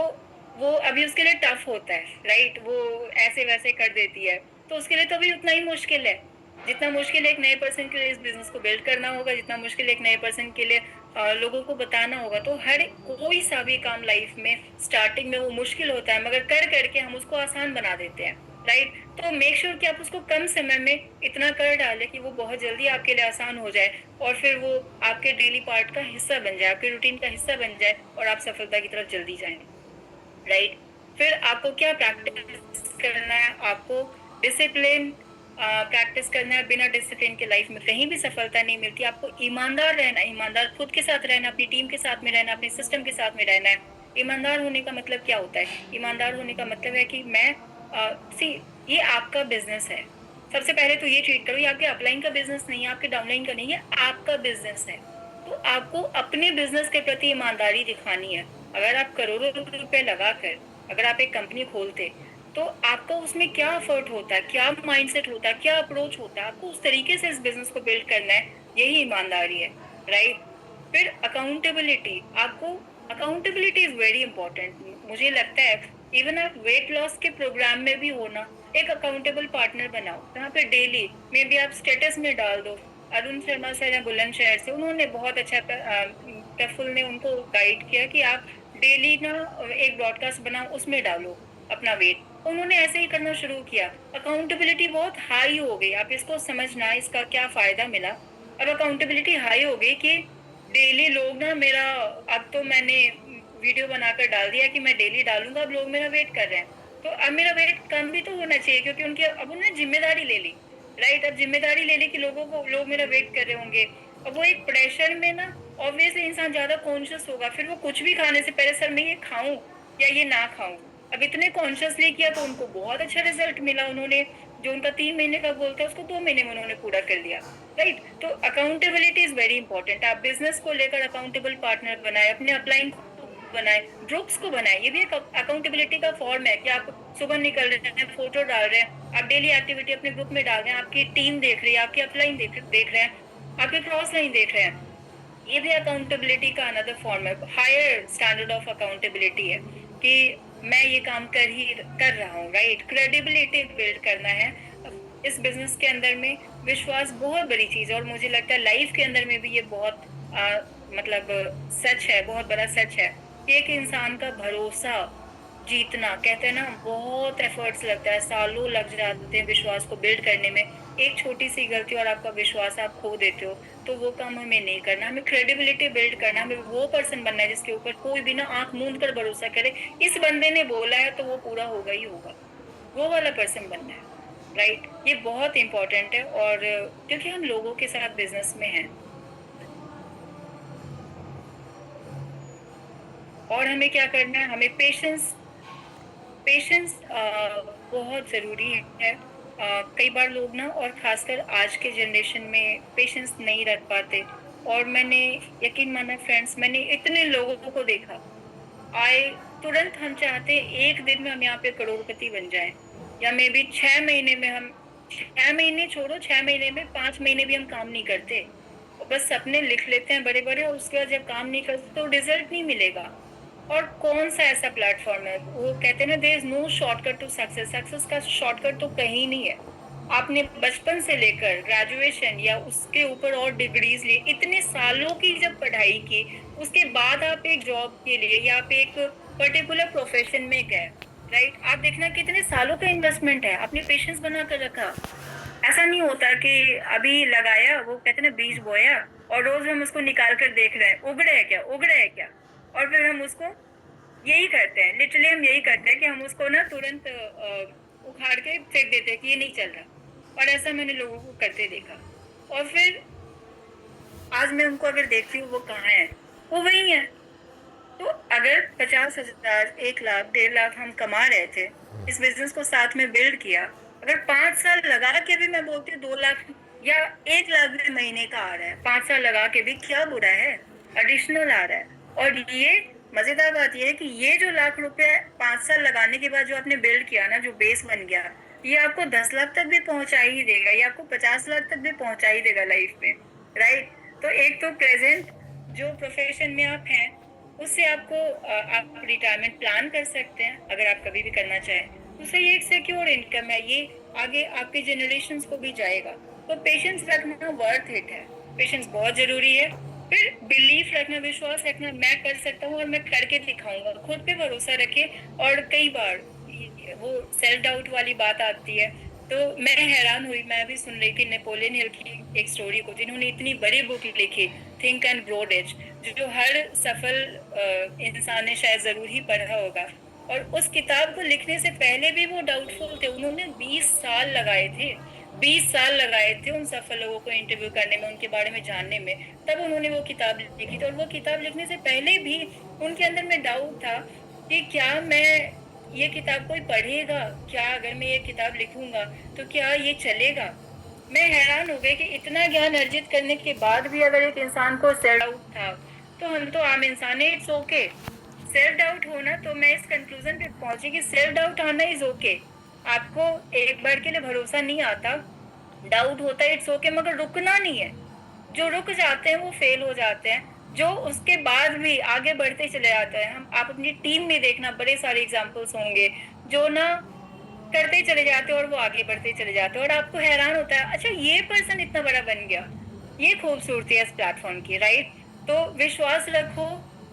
वो अभी उसके लिए टफ होता है, राइट। वो ऐसे वैसे कर देती है, तो उसके लिए तो अभी उतना ही मुश्किल है जितना मुश्किल एक नए पर्सन के लिए इस बिजनेस को बिल्ड करना होगा, जितना मुश्किल एक नए पर्सन के लिए लोगों को बताना होगा। तो हर कोई सा भी काम लाइफ में स्टार्टिंग में वो मुश्किल होता है, मगर कर करके हम उसको आसान बना देते हैं, राइट। तो मेक श्योर कि आप उसको कम समय में इतना कर डालें कि वो बहुत जल्दी आपके लिए आसान हो जाए, और फिर वो आपके डेली पार्ट का हिस्सा बन जाए, आपके रूटीन का हिस्सा बन जाए, और आप सफलता की तरफ जल्दी जाएं, राइट। फिर आपको क्या प्रैक्टिस करना है? आपको डिसिप्लिन प्रैक्टिस करना है। बिना डिसिप्लिन के लाइफ में कहीं भी सफलता नहीं मिलती। आपको ईमानदार रहना है, ईमानदार खुद के साथ रहना, अपनी टीम के साथ में रहना, अपने सिस्टम के साथ में रहना है। ईमानदार होने का मतलब क्या होता है? ईमानदार होने का मतलब है कि मैं सी ये आपका बिजनेस है। सबसे पहले तो ये ट्रीट करो, ये आपके अपलाइन का बिजनेस नहीं है, आपके डाउनलाइन का नहीं है, आपका बिजनेस है। तो आपको अपने बिजनेस के प्रति ईमानदारी दिखानी है। अगर आप करोड़ों रुपए लगाकर अगर आप एक कंपनी खोलते, तो आपको उसमें क्या एफर्ट होता है, क्या माइंडसेट होता है, क्या अप्रोच होता है, आपको उस तरीके से इस बिजनेस को बिल्ड करना है। यही ईमानदारी है, राइट। फिर अकाउंटेबिलिटी, आपको अकाउंटेबिलिटी इज वेरी इंपॉर्टेंट। मुझे लगता है इवन आप वेट लॉस के प्रोग्राम में भी हो ना, एक अकाउंटेबल पार्टनर बनाओ, जहाँ पे डेली मे बी आप स्टेटस में डाल दो। अरुण शर्मा सर या बुलंदशहर से, उन्होंने बहुत अच्छा, प्रफुल्ल ने उनको गाइड किया कि आप डेली ना एक ब्रॉडकास्ट बनाओ, उसमें डालो अपना वेट। उन्होंने ऐसे ही करना शुरू किया, अकाउंटेबिलिटी बहुत हाई हो गई। आप इसको समझना, इसका क्या फायदा मिला। अब अकाउंटेबिलिटी हाई हो गई कि डेली लोग ना मेरा, अब तो मैंने वीडियो बनाकर डाल दिया कि मैं डेली डालूंगा, अब लोग मेरा वेट कर रहे हैं। तो अब मेरा वेट कम भी तो होना चाहिए, क्योंकि उनकी अब उन्होंने जिम्मेदारी ले ली। राइट, अब जिम्मेदारी ले ली कि लोग मेरा वेट कर रहे होंगे। अब वो एक प्रेशर में ना, ऑब्वियसली इंसान ज्यादा कॉन्शियस होगा, फिर वो कुछ भी खाने से पहले सर मैं ये खाऊं या ये ना खाऊं। अब इतने कॉन्शियसली किया तो उनको बहुत अच्छा रिजल्ट मिला। उन्होंने जो उनका 3 महीने का गोल था उसको 2 महीने में उन्होंने पूरा कर लिया। राइट, तो अकाउंटेबिलिटी इज वेरी इंपॉर्टेंट। आप बिजनेस को लेकर अकाउंटेबल पार्टनर बनाए, अपने अपलाइन को बनाए, ग्रुप्स को बनाए। ये भी एक अकाउंटेबिलिटी का फॉर्म है कि आप सुबह निकल रहे हैं, फोटो डाल रहे हैं, आप डेली एक्टिविटी अपने ग्रुप में डाल रहे हैं, आपकी टीम देख रही है, आपकी अपलाइन देख रहे हैं, आपके क्रॉस लाइन देख रहे हैं। ये भी अकाउंटेबिलिटी का अनदर फॉर्म है, हायर स्टैंडर्ड ऑफ अकाउंटेबिलिटी है कि मैं ये काम कर रहा हूँ। राइट, क्रेडिबिलिटी बिल्ड करना है इस बिजनेस के अंदर में। विश्वास बहुत बड़ी चीज है, और मुझे लगता है लाइफ के अंदर में भी ये बहुत मतलब सच है, बहुत बड़ा सच है। एक इंसान का भरोसा जीतना, कहते हैं ना, बहुत एफर्ट्स लगता है, सालों लग जाते हैं विश्वास को बिल्ड करने में। एक छोटी सी गलती और आपका विश्वास आप खो देते हो, तो वो काम हमें नहीं करना। हमें क्रेडिबिलिटी बिल्ड करना, हमें वो पर्सन बनना है जिसके ऊपर कोई भी ना आंख मूंद कर भरोसा करे, इस बंदे ने बोला है तो वो पूरा होगा ही होगा, वो वाला पर्सन बनना है। राइट, ये बहुत इंपॉर्टेंट है। और क्योंकि हम लोगों के साथ बिजनेस में हैं, और हमें क्या करना है, हमें पेशेंस पेशेंस बहुत जरूरी है। कई बार लोग ना, और खासकर आज के जनरेशन में, पेशेंस नहीं रख पाते। और मैंने, यकीन माना फ्रेंड्स, मैंने इतने लोगों को देखा, आए तुरंत हम चाहते हैं एक दिन में हम यहाँ पे करोड़पति बन जाएं, या मे बी 6 महीने में हम, 6 महीने छोड़ो, 6 महीने में 5 महीने भी हम काम नहीं करते, और बस सपने लिख लेते हैं बड़े बड़े, और उसके बाद जब काम नहीं करते तो रिजल्ट नहीं मिलेगा। और कौन सा ऐसा प्लेटफॉर्म है, वो कहते हैं ना, there is no shortcut to success. Success का शॉर्टकट तो कहीं नहीं है। आपने बचपन से लेकर ग्रेजुएशन या उसके ऊपर और डिग्रीज ली, इतने सालों की जब पढ़ाई की, उसके बाद आप एक जॉब के लिए या आप एक पर्टिकुलर प्रोफेशन में गए। राइट, आप देखना कितने सालों का इन्वेस्टमेंट है, आपने पेशेंस बना कर रखा। ऐसा नहीं होता कि अभी लगाया, वो कहते हैं ना, बीज बोया और रोज हम उसको निकाल कर देख रहे हैं उग रहा है क्या, उग रहा है क्या, और फिर हम उसको, यही करते हैं लिटरली, हम यही करते हैं कि हम उसको ना तुरंत उखाड़ के फेंक देते हैं कि ये नहीं चल रहा। और ऐसा मैंने लोगों को करते देखा, और फिर आज मैं उनको अगर देखती हूँ वो कहाँ है, वो वही है। तो अगर 50,000, 1 लाख, 1.5 लाख हम कमा रहे थे, इस बिजनेस को साथ में बिल्ड किया, अगर 5 साल लगा के भी, मैं बोलती हूँ 2 लाख या 1 लाख भी महीने का आ रहा है, 5 साल लगा के भी क्या बुरा है, एडिशनल आ रहा है। और ये मजेदार बात ये है कि ये जो लाख रुपए 5 साल लगाने के बाद जो आपने बिल्ड किया ना, जो बेस बन गया, ये आपको 10 लाख तक भी पहुंचा ही देगा, ये आपको 50 लाख तक भी पहुंचा ही देगा लाइफ में। राइट, तो एक तो प्रेजेंट जो प्रोफेशन में आप हैं, उससे आपको आप रिटायरमेंट प्लान कर सकते हैं अगर आप कभी भी करना चाहें। दूसरा, ये एक सिक्योर इनकम है, ये आगे आपके जनरेशंस को भी जाएगा। तो पेशेंस रखना वर्थ इट है, पेशेंस बहुत जरूरी है। फिर बिलीफ रखना, विश्वास रखना, मैं कर सकता हूँ और मैं करके दिखाऊंगा, खुद पे भरोसा रखे। और कई बार वो सेल्फ डाउट वाली बात आती है, तो मैं हैरान हुई, मैं भी सुन रही थी नेपोलियन हिल की एक स्टोरी को, जिन्होंने इतनी बड़ी बुक लिखी, थिंक एंड ग्रो रिच, जो हर सफल इंसान ने शायद जरूर ही पढ़ा होगा। और उस किताब को लिखने से पहले भी वो डाउटफुल थे, उन्होंने 20 साल लगाए थे, 20 साल लगाए थे उन सफल लोगों को इंटरव्यू करने में, उनके बारे में जानने में, तब उन्होंने वो किताब लिखी थी। और वो किताब लिखने से पहले भी उनके अंदर में डाउट था कि क्या मैं, ये किताब कोई पढ़ेगा क्या, अगर मैं ये किताब लिखूंगा तो क्या ये चलेगा। मैं हैरान हो गई कि इतना ज्ञान अर्जित करने के बाद भी अगर एक इंसान को सेल्फ डाउट था, तो हम तो आम इंसान है, इट्स ओके सेल्फ डाउट होना। तो मैं इस कंक्लूजन पे पहुंची कि सेल्फ डाउट आना इज ओके। आपको एक बार के लिए भरोसा नहीं आता, डाउट होता है, इट्स ओके, मगर रुकना नहीं है। जो रुक जाते हैं वो फेल हो जाते हैं, जो उसके बाद भी आगे बढ़ते चले जाते हैं। हम, आप अपनी टीम में देखना, बड़े सारे एग्जाम्पल्स होंगे जो ना करते चले जाते हैं और वो आगे बढ़ते चले जाते हैं, और आपको हैरान होता है, अच्छा ये पर्सन इतना बड़ा बन गया। ये खूबसूरती है इस प्लेटफॉर्म की। राइट, तो विश्वास रखो,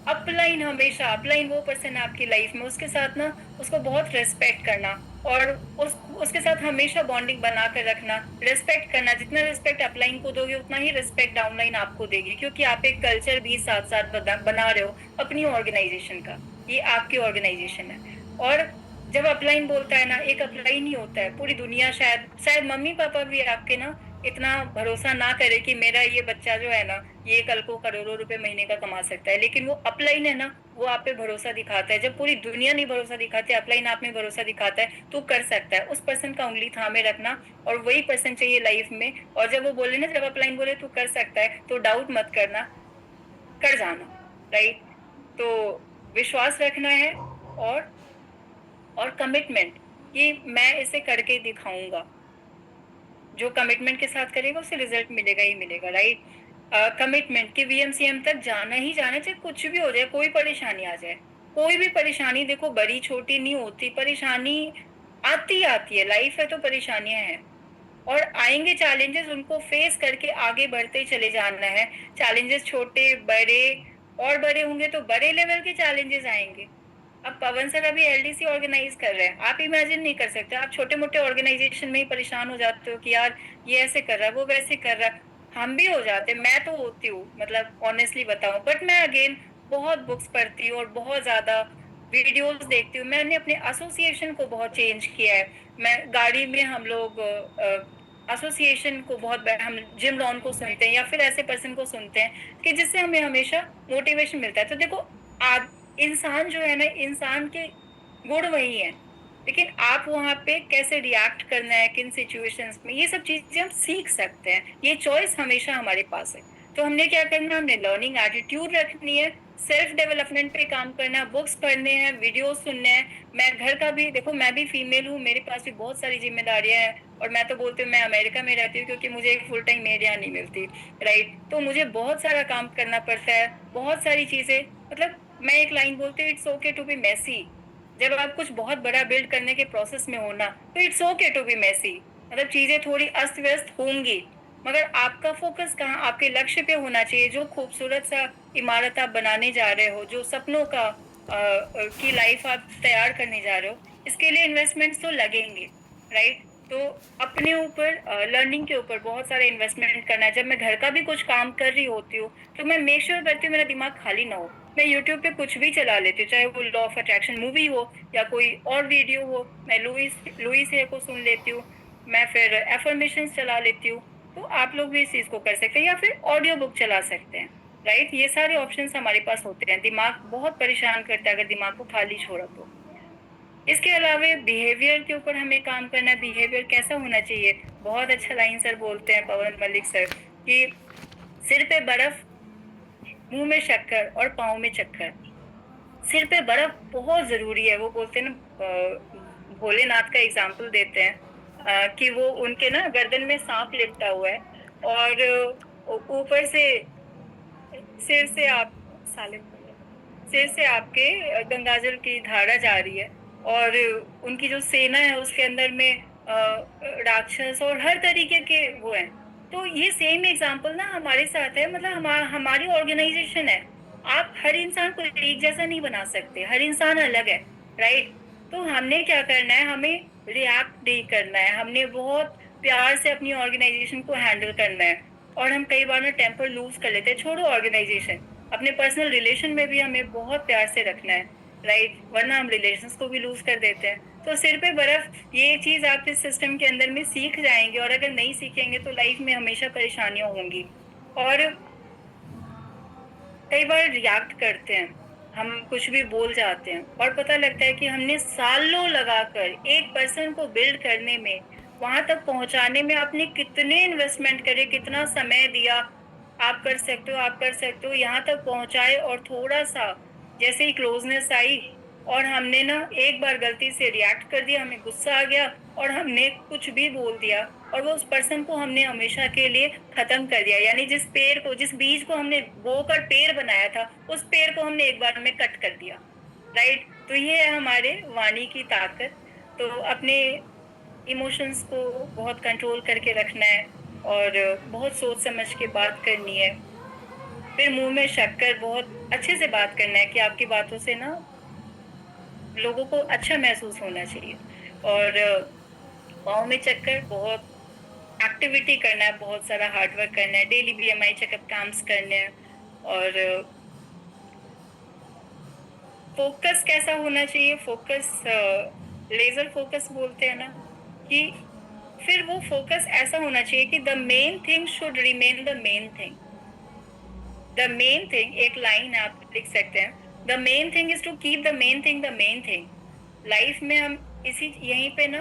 अपलाइन, हमेशा अपलाइन वो पर्सन आपकी लाइफ में, उसके साथ ना उसको बहुत रेस्पेक्ट करना, और उस उसके साथ हमेशा बॉन्डिंग बना कर रखना, रिस्पेक्ट करना। जितना रिस्पेक्ट अपलाइन को दोगे उतना ही रिस्पेक्ट डाउनलाइन आपको देगी, क्योंकि आप एक कल्चर भी साथ साथ बना रहे हो अपनी ऑर्गेनाइजेशन का। ये आपकी ऑर्गेनाइजेशन है। और जब अपलाइन बोलता है ना, एक अपलाइन ही होता है, पूरी दुनिया, शायद शायद मम्मी पापा भी आपके ना इतना भरोसा ना करे कि मेरा ये बच्चा जो है ना, ये कल को करोड़ों रुपए महीने का कमा सकता है, लेकिन वो अपलाइन है ना, वो आप पे भरोसा दिखाता है। जब पूरी दुनिया नहीं भरोसा दिखाती, अपलाइन आप में भरोसा दिखाता है, तो कर सकता है। उस पर्सन का उंगली थामे रखना, और वही पर्सन चाहिए लाइफ में। और जब वो बोले ना, जब अपलाइन बोले तू कर सकता है, तो डाउट मत करना, कर जाना। राइट। तो विश्वास रखना है, और कमिटमेंट, कि मैं इसे करके दिखाऊंगा। जो कमिटमेंट के साथ करेगा उसे रिजल्ट मिलेगा ही मिलेगा। राइट। कमिटमेंट कि वीएमसीएम तक जाना ही जाना, चाहे कुछ भी हो जाए, कोई परेशानी आ जाए। कोई भी परेशानी, देखो बड़ी छोटी नहीं होती, परेशानी आती आती है, लाइफ है तो परेशानियां हैं। और आएंगे चैलेंजेस, उनको फेस करके आगे बढ़ते चले जाना है। चैलेंजेस छोटे बड़े, और बड़े होंगे तो बड़े लेवल के चैलेंजेस आएंगे। अब पवन सर अभी एलडीसी ऑर्गेनाइज कर रहे हैं, आप इमेजिन नहीं कर सकते। आप छोटे मोटे ऑर्गेनाइजेशन में ही परेशान हो जाते हो कि यार ये ऐसे कर रहा है, वो वैसे कर रहा है। हम भी हो जाते हैं, मैं तो होती हूँ, मतलब ऑनेस्टली बताऊं। बट मैं अगेन बहुत बुक्स पढ़ती हूँ और बहुत ज्यादा वीडियोस देखती हूँ। मैंने अपने एसोसिएशन को बहुत चेंज किया है। मैं गाड़ी में, हम लोग एसोसिएशन को बहुत, हम जिम रॉन को सुनते हैं या फिर ऐसे पर्सन को सुनते हैं कि जिससे हमें हमेशा मोटिवेशन मिलता है। तो देखो, आज इंसान जो है ना, इंसान के गुण वही है, लेकिन आप वहां पे कैसे रिएक्ट करना है, किन सिचुएशंस में, ये सब चीजें हम सीख सकते हैं। ये चॉइस हमेशा हमारे पास है। तो हमने क्या करना है, हमने लर्निंग एटीट्यूड रखनी है, सेल्फ डेवलपमेंट पे काम करना है, बुक्स पढ़ने हैं, वीडियोस सुनने हैं। मैं घर का भी, देखो मैं भी फीमेल हूँ, मेरे पास भी बहुत सारी जिम्मेदारियां हैं। और मैं तो बोलती हूँ मैं अमेरिका में रहती हूँ, क्योंकि मुझे एक फुल टाइम मेड यहाँ नहीं मिलती। राइट। तो मुझे बहुत सारा काम करना पड़ता है, बहुत सारी चीजें, मतलब मैं एक लाइन बोलती हूँ, it's okay to be messy. जब आप कुछ बहुत बड़ा बिल्ड करने के प्रोसेस में हो ना, तो it's okay to be messy. मतलब चीजें थोड़ी अस्त व्यस्त होंगी, मगर आपका फोकस कहाँ, आपके लक्ष्य पे होना चाहिए। जो खूबसूरत सा इमारत आप बनाने जा रहे हो, जो सपनों का की लाइफ आप तैयार करने जा रहे हो, इसके लिए इन्वेस्टमेंट्स तो लगेंगे। राइट। तो अपने ऊपर, लर्निंग के ऊपर बहुत सारा इन्वेस्टमेंट करना है। जब मैं घर का भी कुछ काम कर रही होती हूँ, तो मैं मेक श्योर करती हूँ मेरा दिमाग खाली ना हो। मैं यूट्यूब पे कुछ भी चला लेती हूँ, चाहे वो लॉ ऑफ अट्रैक्शन मूवी हो या कोई और वीडियो हो। मैं लुइस लुइस है को सुन लेती हूँ, मैं फिर एफर्मेशन चला लेती हूँ। तो आप लोग भी इस चीज को कर सकते हैं, या फिर ऑडियो बुक चला सकते हैं। राइट। ये सारे ऑप्शंस हमारे पास होते हैं। दिमाग बहुत परेशान करता है अगर दिमाग को खाली छोड़ो तो। इसके अलावा बिहेवियर के ऊपर हमें काम करना है। बिहेवियर कैसा होना चाहिए, बहुत अच्छा लाइन सर बोलते हैं, पवन मलिक सर, कि सिर पे बर्फ, मुंह में शक्कर और पाँव में चक्कर। सिर पे बर्फ बहुत जरूरी है। वो बोलते हैं ना, भोलेनाथ का एग्जाम्पल देते हैं, कि वो उनके ना गर्दन में सांप लिपटा हुआ है, और ऊपर से, सिर से आप, साले सिर से आपके गंगाजल की धारा जा रही है। और उनकी जो सेना है उसके अंदर में राक्षस और हर तरीके के वो हैं। तो ये सेम एग्जाम्पल ना हमारे साथ है, मतलब हमारी ऑर्गेनाइजेशन है। आप हर इंसान को एक जैसा नहीं बना सकते, हर इंसान अलग है। राइट। तो हमने क्या करना है, हमें रिएक्ट नहीं करना है, हमने बहुत प्यार से अपनी ऑर्गेनाइजेशन को हैंडल करना है। और हम कई बार ना टेम्पर लूज कर लेते हैं, छोड़ो ऑर्गेनाइजेशन, अपने पर्सनल रिलेशन में भी हमें बहुत प्यार से रखना है। राइट। वरना हम रिलेशंस को भी लूज कर देते हैं। तो सिर पे बर्फ, ये चीज आप इस सिस्टम के अंदर में सीख जाएंगे, और अगर नहीं सीखेंगे तो लाइफ में हमेशा परेशानियां होंगी। और कई बार रिएक्ट करते हैं, हम कुछ भी बोल जाते हैं, और पता लगता है कि हमने सालों लगाकर एक पर्सन को बिल्ड करने में, वहां तक पहुंचाने में आपने कितने इन्वेस्टमेंट करे, कितना समय दिया। आप कर सकते हो, आप कर सकते हो, यहाँ तक पहुंचाए, और थोड़ा सा जैसे ही क्लोजनेस आई, और हमने ना एक बार गलती से रिएक्ट कर दिया, हमें गुस्सा आ गया, और हमने कुछ भी बोल दिया, और वो उस पर्सन को हमने हमेशा के लिए खत्म कर दिया। यानी जिस पेड़ को, जिस बीज को हमने बोकर पेड़ बनाया था, उस पेड़ को हमने एक बार में कट कर दिया। राइट। तो ये है हमारे वाणी की ताकत। तो अपने इमोशंस को बहुत कंट्रोल करके रखना है, और बहुत सोच समझ के बात करनी है। फिर मुंह में शक्कर, बहुत अच्छे से बात करना है कि आपकी बातों से ना लोगों को अच्छा महसूस होना चाहिए। और पाँव में चक्कर, बहुत एक्टिविटी करना है, बहुत सारा हार्डवर्क करना है, डेली बीएमआई चेकअप कैंप्स करने हैं। और फोकस कैसा होना चाहिए? फोकस लेजर फोकस बोलते हैं ना, कि फिर वो फोकस ऐसा होना चाहिए कि the main thing should remain the main thing. The main thing, एक लाइन आप लिख सकते हैं, the main thing is to keep the main thing the main thing. Life में हम इसी यहीं पे ना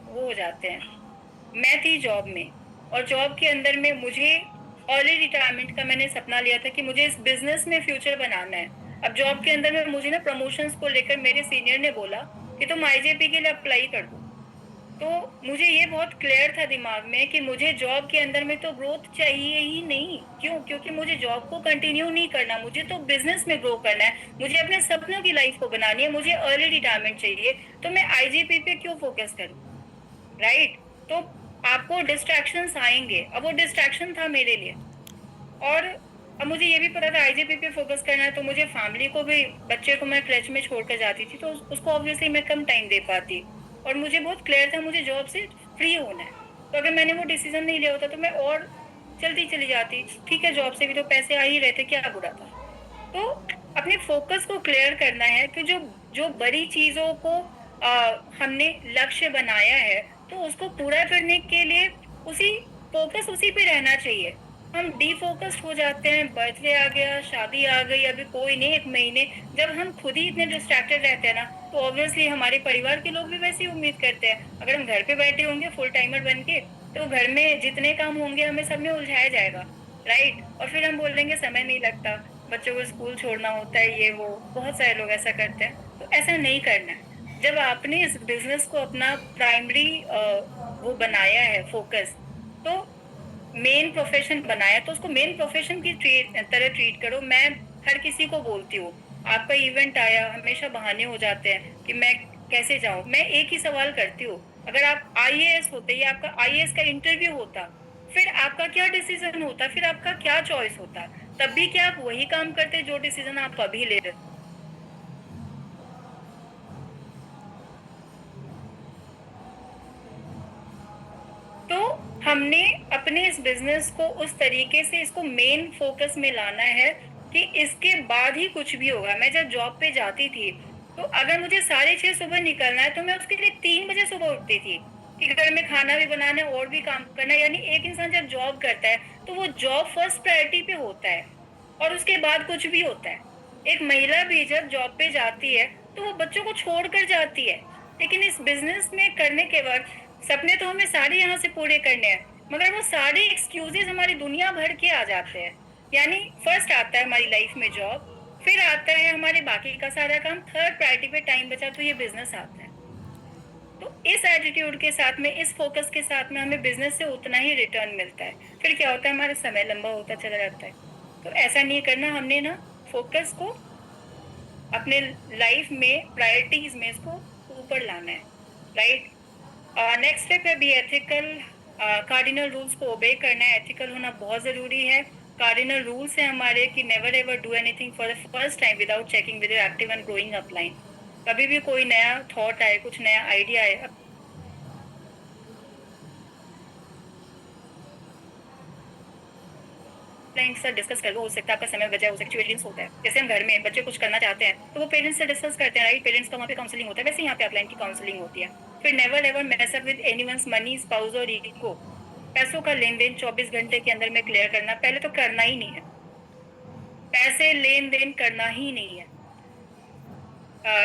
वो हो जाते हैं। मैं थी जॉब में, और जॉब के अंदर में मुझे अर्ली रिटायरमेंट का मैंने सपना लिया था कि मुझे इस बिजनेस में फ्यूचर बनाना है। अब जॉब के अंदर में मुझे ना प्रमोशंस को लेकर मेरे सीनियर ने बोला कि तुम आईजेपी के लिए अप्लाई कर दो। तो मुझे ये बहुत क्लियर था दिमाग में कि मुझे जॉब के अंदर में तो ग्रोथ चाहिए ही नहीं। क्यों? क्योंकि मुझे जॉब को कंटिन्यू नहीं करना, मुझे तो बिजनेस में ग्रो करना है, मुझे अपने सपनों की लाइफ को बनानी है, मुझे अर्ली रिटायरमेंट चाहिए। तो मैं आईजीपी पे क्यों फोकस करूं? राइट? तो आपको डिस्ट्रैक्शंस आएंगे, अब वो डिस्ट्रैक्शन था मेरे लिए। और अब मुझे ये भी पता था आईजीपी पे फोकस करना है, तो मुझे फैमिली को भी, बच्चे को मैं क्रच में छोड़कर जाती थी, तो उसको ऑब्वियसली मैं कम टाइम दे पाती। और मुझे बहुत क्लियर था मुझे जॉब से फ्री होना है। तो अगर मैंने वो डिसीजन नहीं लिया होता तो मैं और जल्दी चली जाती। ठीक है, जॉब से भी तो पैसे आ ही रहे थे, क्या बुरा था? तो अपने फोकस को क्लियर करना है कि जो जो बड़ी चीजों को हमने लक्ष्य बनाया है, तो उसको पूरा करने के लिए उसी फोकस उसी पे रहना चाहिए। हम डिफोकस्ड हो जाते हैं, बर्थडे आ गया, शादी आ गई, अभी कोई नहीं, एक महीने, जब हम खुद ही इतने डिस्ट्रैक्टेड रहते हैं ना, तो ऑब्वियसली हमारे परिवार के लोग भी वैसी उम्मीद करते हैं। अगर हम घर पे बैठे होंगे फुल टाइमर बन के, तो घर में जितने काम होंगे हमें सब में उलझाया जाएगा। राइट? और फिर हम बोल देंगे समय नहीं लगता, बच्चों को स्कूल छोड़ना होता है, ये वो, बहुत सारे लोग ऐसा करते हैं। तो ऐसा नहीं करना है। जब आपने इस बिजनेस को अपना प्राइमरी वो बनाया है फोकस, तो मेन प्रोफेशन बनाया, तो उसको मेन प्रोफेशन की तरह ट्रीट करो। मैं हर किसी को बोलती हूँ, आपका इवेंट आया, हमेशा बहाने हो जाते हैं कि मैं कैसे जाऊं। मैं एक ही सवाल करती हूँ, अगर आप आईएएस होते या आपका आईएएस का इंटरव्यू होता, फिर आपका क्या डिसीजन होता? फिर आपका क्या चॉइस होता? तब भी क्या आप वही काम करते जो डिसीजन आप अभी ले रहे हो? तो हमने अपने इस बिजनेस को उस तरीके से इसको मेन फोकस में लाना है कि इसके बाद ही कुछ भी होगा। मैं जब जॉब पे जाती थी, तो अगर मुझे 6:30 सुबह निकलना है, तो मैं उसके लिए 3 बजे सुबह उठती थी कि घर में खाना भी बनाना है और भी काम करना है। यानी एक इंसान जब जॉब करता है, तो वो जॉब फर्स्ट प्रायोरिटी पे होता है, और उसके बाद कुछ भी होता है। एक महिला भी जब जॉब पे जाती है, तो वो बच्चों को छोड़ कर जाती है। लेकिन इस बिजनेस में करने के बाद सपने तो हमें सारे यहाँ से पूरे करने हैं, मगर वो सारे एक्सक्यूजेस हमारी दुनिया भर के आ जाते हैं। यानी फर्स्ट आता है हमारी लाइफ में जॉब, फिर आता है हमारे बाकी का सारा काम, थर्ड प्रायोरिटी पे टाइम बचा तो ये बिजनेस आता है। तो इस एटीट्यूड के साथ में, इस फोकस के साथ में हमें बिजनेस से उतना ही रिटर्न मिलता है। फिर क्या होता है, हमारा समय लंबा होता चला जाता है। तो ऐसा नहीं करना, हमने ना फोकस को अपने लाइफ में प्रायोरिटीज में इसको ऊपर लाना है। राइट? नेक्स्ट स्टेप है बी एथिकल। कार्डिनल रूल्स को ओबे करना है, एथिकल होना बहुत जरूरी है। कार्डिनल रूल्स है हमारे कि never ever do anything for the first time without checking with your active and growing upline. कभी भी कोई नया थॉट आए, कुछ नया आइडिया आए, पेरेंट्स से डिस्कस कर लो। हो सकता है आपका समय बचा, हो सकता है होता है। जैसे हम घर में बच्चे कुछ करना चाहते हैं, तो वो पेरेंट्स से डिस्कस करते हैं। राइट? पेरेंट्स का वहाँ पे काउंसलिंग होता है, वैसे यहाँ पे अपलाइन की काउंसलिंग होती है। फिर never ever mess up with anyone's money, spouse और ईगो। पैसों का लेन देन 24 घंटे के अंदर में क्लियर करना, पहले तो करना ही नहीं है। पैसे लेन देन करना ही नहीं है।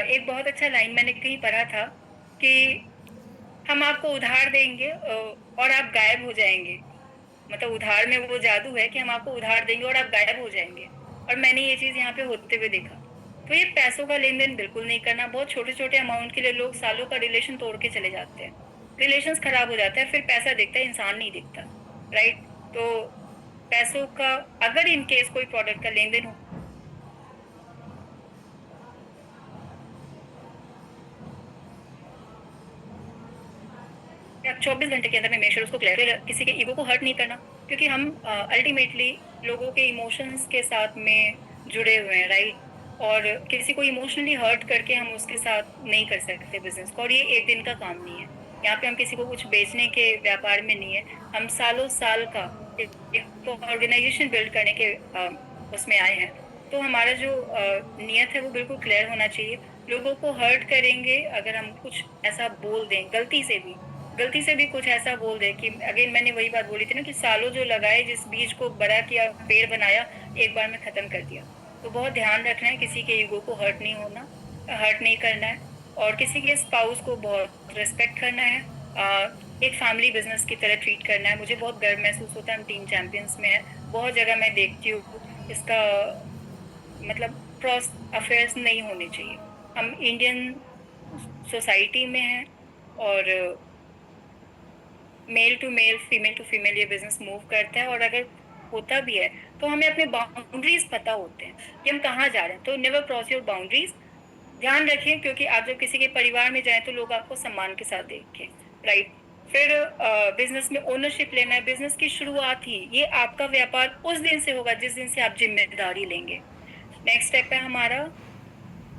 एक बहुत अच्छा लाइन मैंने कहीं पढ़ा था कि हम आपको उधार देंगे और आप गायब हो जाएंगे। मतलब उधार में वो जादू है कि हम आपको उधार देंगे और आप गायब हो जाएंगे। और मैंने ये चीज यहाँ पे होते हुए देखा। तो ये पैसों का लेन देन बिल्कुल नहीं करना। बहुत छोटे छोटे अमाउंट के लिए लोग सालों का रिलेशन तोड़ के चले जाते हैं। रिलेशन खराब हो जाता है, फिर पैसा दिखता है, इंसान नहीं दिखता। राइट? तो पैसों का, अगर इन केस कोई प्रोडक्ट का लेन देन हो, आप 24 घंटे के अंदर में मेक उसको क्लियर, किसी के ईगो को हर्ट नहीं करना, क्योंकि हम अल्टीमेटली लोगों के इमोशंस के साथ में जुड़े हुए हैं। राइट? और किसी को इमोशनली हर्ट करके हम उसके साथ नहीं कर सकते बिजनेस को। और ये एक दिन का काम नहीं है। यहाँ पे हम किसी को कुछ बेचने के व्यापार में नहीं है। हम सालों साल का एक ऑर्गेनाइजेशन बिल्ड करने के उसमें आए हैं। तो हमारा जो नियत है वो बिल्कुल क्लियर होना चाहिए। लोगों को हर्ट करेंगे अगर हम कुछ ऐसा बोल दें, गलती से भी कुछ ऐसा बोल दें कि अगेन मैंने वही बात बोली थी ना कि सालों जो लगाए, जिस बीज को बड़ा किया, पेड़ बनाया, एक बार में खत्म कर दिया। तो बहुत ध्यान रखना है, किसी के ईगो को हर्ट नहीं करना है। और किसी के स्पाउस को बहुत रिस्पेक्ट करना है। एक फैमिली बिजनेस की तरह ट्रीट करना है। मुझे बहुत गर्व महसूस होता है हम टीम चैंपियंस में है। बहुत जगह मैं देखती हूँ इसका मतलब क्रॉस अफेयर्स नहीं होने चाहिए। हम इंडियन सोसाइटी में हैं और male to male, female to female ये बिजनेस मूव करता है। और अगर होता भी है तो हमें अपने बाउंड्रीज पता होते हैं कि हम कहाँ जा रहे हैं। तो नेवर क्रॉस योर बाउंड्रीज। ध्यान रखें, क्योंकि आप जब किसी के परिवार में जाएं तो लोग आपको सम्मान के साथ देखें, राइट। फिर बिजनेस में ओनरशिप लेना है। बिजनेस की शुरुआत ही, ये आपका व्यापार उस दिन से होगा जिस दिन से आप जिम्मेदारी लेंगे। नेक्स्ट स्टेप है हमारा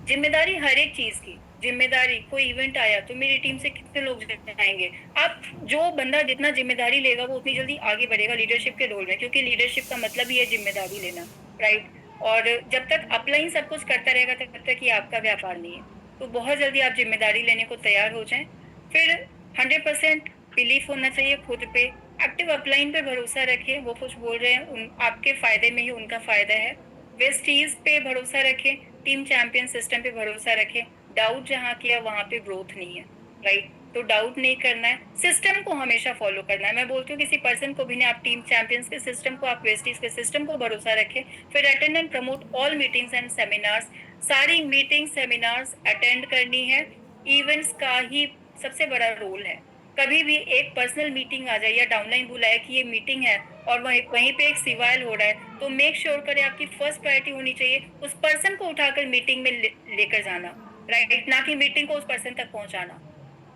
जिम्मेदारी। हर एक चीज की जिम्मेदारी। कोई इवेंट आया तो मेरी टीम से कितने लोग जाएंगे। आप जो बंदा जितना जिम्मेदारी लेगा वो उतनी जल्दी आगे बढ़ेगा लीडरशिप के रोल में, क्योंकि लीडरशिप का मतलब ही है जिम्मेदारी लेना, राइट। और जब तक अपलाइन सब कुछ करता रहेगा तब तक ये आपका व्यापार नहीं है। तो बहुत जल्दी आप जिम्मेदारी लेने को तैयार हो जाएं। फिर 100% बिलीफ होना चाहिए खुद पे। एक्टिव अपलाइन पे भरोसा रखें। वो कुछ बोल रहे हैं आपके फायदे में ही उनका फायदा है। वेस्टीज पे भरोसा रखें। टीम चैंपियन सिस्टम पे भरोसा रखें। डाउट जहां किया वहां पे ग्रोथ नहीं है, राइट। तो डाउट नहीं करना है, सिस्टम को हमेशा फॉलो करना है। मैं बोलती हूँ किसी पर्सन को भी नहीं, आप टीम चैंपियंस के सिस्टम को, आप वेस्टीज के सिस्टम को भरोसा रखें। फिर attend and promote all meetings and seminars. सारी मीटिंग सेमिनार्स अटेंड करनी है। इवेंट्स का ही सबसे बड़ा रोल है। कभी भी एक पर्सनल मीटिंग आ जाए या डाउनलाइन बुलाए कि ये मीटिंग है और वहीं वहीं पे एक सिवायल हो रहा है, तो मेक श्योर करें आपकी फर्स्ट प्रायोरिटी होनी चाहिए उस पर्सन को उठाकर मीटिंग में लेकर जाना, राइट, ना कि मीटिंग को उस पर्सन तक पहुंचाना।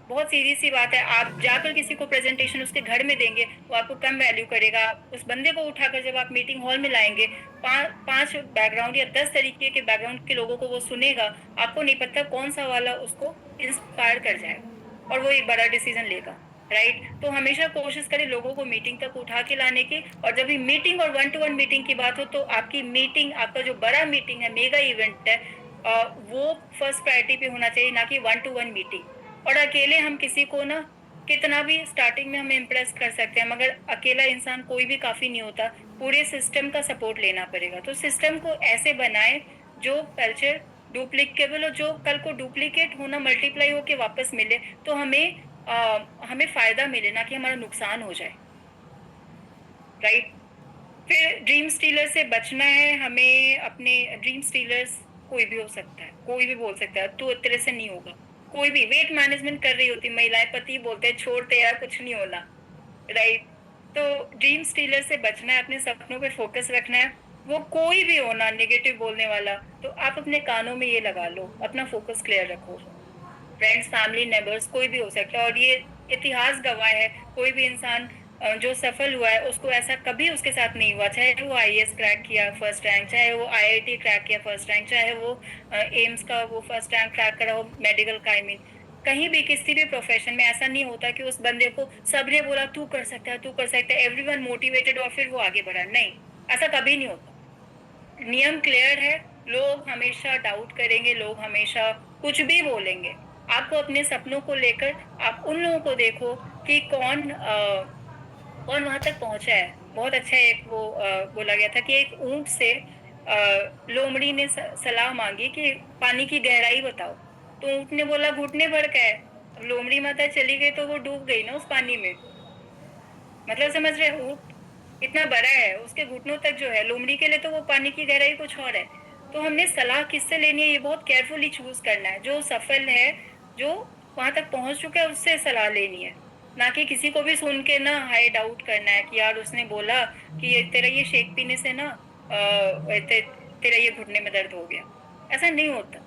बहुत सीधी सी बात है। आप जाकर किसी को प्रेजेंटेशन उसके घर में देंगे वो आपको कम वैल्यू करेगा। उस बंदे को उठाकर जब आप मीटिंग हॉल में लाएंगे, पांच बैकग्राउंड या 10 तरीके के बैकग्राउंड के लोगों को वो सुनेगा। आपको नहीं पता कौन सा वाला उसको इंस्पायर कर जाएगा और वो एक बड़ा डिसीजन लेगा, राइट। तो हमेशा कोशिश करें लोगों को मीटिंग तक उठा के लाने की। और जब भी मीटिंग और 1-to-1 मीटिंग की बात हो तो आपकी मीटिंग, आपका जो बड़ा मीटिंग है, मेगा इवेंट है, वो फर्स्ट प्रायोरिटी पे होना चाहिए, ना कि 1-to-1 मीटिंग। और अकेले हम किसी को ना कितना भी स्टार्टिंग में हम इम्प्रेस कर सकते हैं, मगर अकेला इंसान कोई भी काफी नहीं होता। पूरे सिस्टम का सपोर्ट लेना पड़ेगा। तो सिस्टम को ऐसे बनाए जो कल्चर डुप्लीकेबल हो, जो कल को डुप्लीकेट होना मल्टीप्लाई होके वापस मिले, तो हमें फायदा मिले, ना कि हमारा नुकसान हो जाए, राइट। फिर ड्रीम स्टीलर से बचना है हमें। अपने ड्रीम स्टीलर्स कोई भी हो सकता है, कोई भी बोल सकता है तो तेरे से नहीं होगा। कोई भी वेट मैनेजमेंट कर रही होती महिलाएं, पति बोलते हैं छोड़ते यार कुछ नहीं होना, राइट। तो ड्रीम स्टीलर से बचना है, अपने सपनों पे फोकस रखना है। वो कोई भी होना नेगेटिव बोलने वाला, तो आप अपने कानों में ये लगा लो, अपना फोकस क्लियर रखो। फ्रेंड्स, फैमिली, नेबर्स, कोई भी हो सकता है। और ये इतिहास गवाह है, कोई भी इंसान जो सफल हुआ है उसको ऐसा कभी उसके साथ नहीं हुआ। चाहे वो आईएएस क्रैक किया फर्स्ट रैंक, चाहे वो आईआईटी क्रैक किया फर्स्ट रैंक, चाहे वो एम्स का वो फर्स्ट रैंक क्रैक करा हो, मेडिकल का, आई मीन कहीं भी किसी भी प्रोफेशन में ऐसा नहीं होता कि उस बंदे को सबने बोला तू कर सकता है, तू कर सकता है, एवरीवन मोटिवेटेड और फिर वो आगे बढ़ा। नहीं, ऐसा कभी नहीं होता। नियम क्लियर है। लोग हमेशा डाउट करेंगे, लोग हमेशा कुछ भी बोलेंगे। आपको अपने सपनों को लेकर आप उन लोगों को देखो कि कौन वहां तक पहुंचा है। बहुत अच्छा एक वो बोला गया था कि एक ऊंट से लोमड़ी ने सलाह मांगी कि पानी की गहराई बताओ। तो ऊंट ने बोला घुटने भर का है। अब लोमड़ी माता चली गई तो वो डूब गई ना उस पानी में। मतलब समझ रहे हैं, ऊंट इतना बड़ा है, उसके घुटनों तक जो है, लोमड़ी के लिए तो वो पानी की गहराई कुछ और है। तो हमने सलाह किससे लेनी है ये बहुत केयरफुली चूज करना है। जो सफल है, जो वहां तक पहुंच चुका है, उससे सलाह लेनी है। ना कि किसी को भी सुन के ना हाई डाउट करना है कि यार उसने बोला कि तेरा ये शेक पीने से ना तेरा ये घुटने में दर्द हो गया। ऐसा नहीं होता।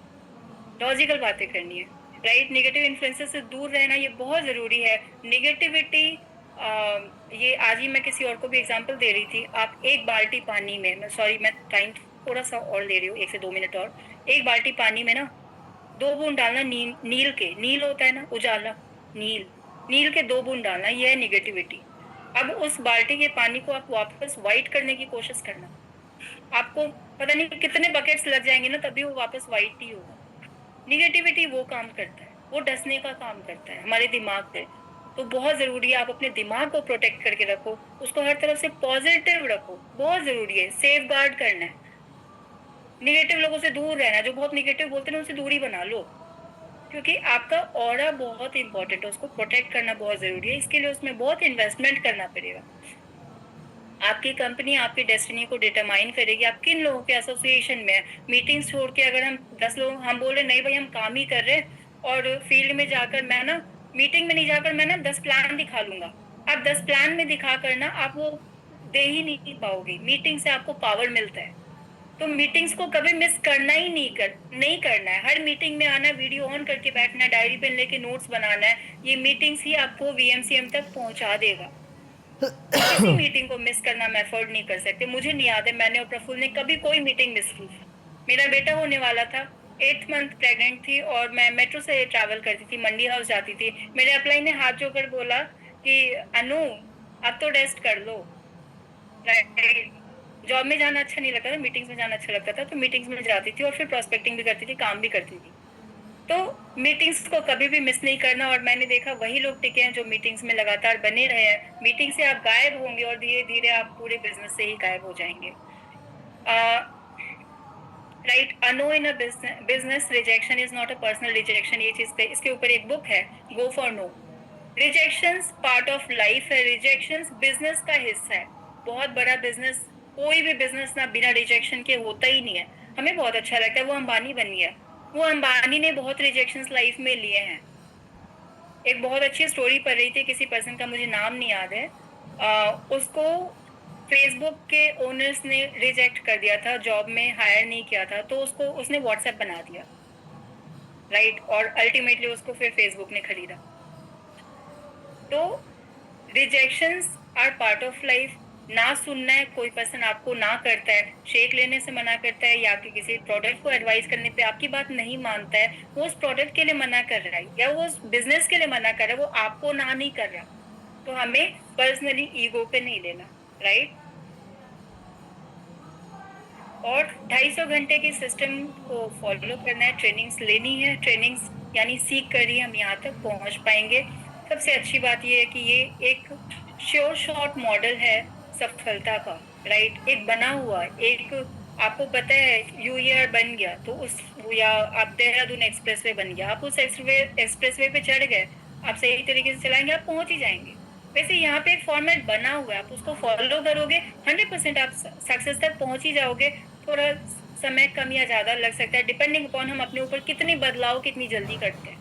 लॉजिकल बातें करनी है, राइट। नेगेटिव इन्फ्लुएंसेस से दूर रहना ये बहुत जरूरी है। नेगेटिविटी, ये आज ही मैं किसी और को भी एग्जांपल दे रही थी। आप एक बाल्टी पानी में, मैं सॉरी मैं टाइम थोड़ा सा और ले रही हो, 1 से 2 मिनट और। एक बाल्टी पानी में ना 2 बूंद डालना नील के, नील होता है ना उजाला, नील, नील के 2 बूंद डालना, ये है निगेटिविटी। अब उस बाल्टी के पानी को आप वापस व्हाइट करने की कोशिश करना। आपको पता नहीं कितने बकेट्स लग जाएंगे ना, तभी वो वापस व्हाइट ही होगा। निगेटिविटी वो काम करता है, वो डसने का काम करता है हमारे दिमाग पे। तो बहुत जरूरी है आप अपने दिमाग को प्रोटेक्ट करके रखो, उसको हर तरफ से पॉजिटिव रखो, बहुत जरूरी है, सेफ गार्ड करना है। निगेटिव लोगों से दूर रहना, जो बहुत निगेटिव बोलते हैं उनसे दूरी बना लो, क्योंकि आपका ऑरा बहुत इंपॉर्टेंट है, उसको प्रोटेक्ट करना बहुत जरूरी है। इसके लिए उसमें बहुत इन्वेस्टमेंट करना पड़ेगा। आपकी कंपनी आपकी डेस्टिनी को डिटरमाइन करेगी, आप किन लोगों के एसोसिएशन में है। मीटिंग्स छोड़ के अगर हम 10 लोग हम बोल रहे नहीं भाई हम काम ही कर रहे हैं, और फील्ड में जाकर मैं ना मीटिंग में नहीं जाकर मैं ना 10 प्लान दिखा लूंगा, आप 10 प्लान में दिखा कर ना आप वो दे ही नहीं पाओगे। मीटिंग से आपको पावर मिलता है, तो मीटिंग्स को कभी मिस करना ही नहीं करना है। हर मीटिंग में आना, वीडियो ऑन करके बैठना है, डायरी पेन लेके नोट्स बनाना है। ये मीटिंग्स ही आपको वीएमसीएम तक पहुंचा देगा। किसी मीटिंग को मिस करना मैं अफोर्ड नहीं कर सकते। मुझे नहीं याद है मैंने और प्रफुल्ल ने कभी कोई मीटिंग मिस की। मेरा बेटा होने वाला था, 8th मंथ प्रेग्नेंट थी, और मैं मेट्रो से ट्रैवल करती थी, मंडी हाउस जाती थी। मेरे अपलाइन ने हाथ जोड़कर बोला कि अनु अब तो रेस्ट कर लो। जॉब में जाना अच्छा नहीं लगता था, मीटिंग्स में जाना अच्छा लगता था, तो मीटिंग्स में जाती थी और फिर प्रोस्पेक्टिंग भी करती थी, काम भी करती थी। तो मीटिंग्स को कभी भी मिस नहीं करना। और मैंने देखा वही लोग टिके हैं जो मीटिंग्स में लगातार बने रहे हैं। मीटिंग से आप गायब होंगे और धीरे धीरे आप पूरे बिजनेस से ही गायब हो जाएंगे। Right, and in a business rejection is not a personal rejection. ये चीज पे इसके ऊपर एक बुक है, go for no. Rejections part of life है, रिजेक्शंस बिजनेस का हिस्सा है। बहुत बड़ा बिजनेस, कोई भी बिजनेस ना बिना रिजेक्शन के होता ही नहीं है। हमें बहुत अच्छा लगता है, वो अंबानी बनी है, वो अंबानी ने बहुत रिजेक्शंस लाइफ में लिए हैं। एक बहुत अच्छी स्टोरी पढ़ रही थी, किसी पर्सन का मुझे नाम नहीं याद है, उसको फेसबुक के ओनर्स ने रिजेक्ट कर दिया था, जॉब में हायर नहीं किया था, तो उसको उसने व्हाट्सएप बना दिया, राइट, और अल्टीमेटली उसको फिर फेसबुक ने खरीदा। तो rejections are part of life. ना सुनना है, कोई पर्सन आपको ना करता है, शेक लेने से मना करता है, या कि किसी प्रोडक्ट को एडवाइस करने पे आपकी बात नहीं मानता है, वो उस प्रोडक्ट के लिए मना कर रहा है या वो उस बिजनेस के लिए मना कर रहा है, वो आपको ना नहीं कर रहा। तो हमें पर्सनली ईगो पे नहीं लेना, राइट। और 250 घंटे के सिस्टम को फॉलो करना है, ट्रेनिंग्स लेनी है, ट्रेनिंग्स यानी सीख कर ही हम यहाँ तक पहुंच पाएंगे। सबसे अच्छी बात ये है कि ये एक श्योर शॉर्ट मॉडल है सफलता का, राइट। एक बना हुआ, एक आपको पता है यूईआर बन गया तो उस, या आप देहरादून एक्सप्रेसवे बन गया, आप उस एक्सप्रेसवे पे चढ़ गए, आप सही तरीके से चलाएंगे, आप पहुंच ही जाएंगे। वैसे यहाँ पे एक फॉर्मेट बना हुआ है, आप उसको फॉलो करोगे 100% आप सक्सेस तक पहुंच ही जाओगे। थोड़ा समय कम या ज्यादा लग सकता है, डिपेंडिंग अपॉन हम अपने ऊपर कितने बदलाव कितनी जल्दी करते हैं,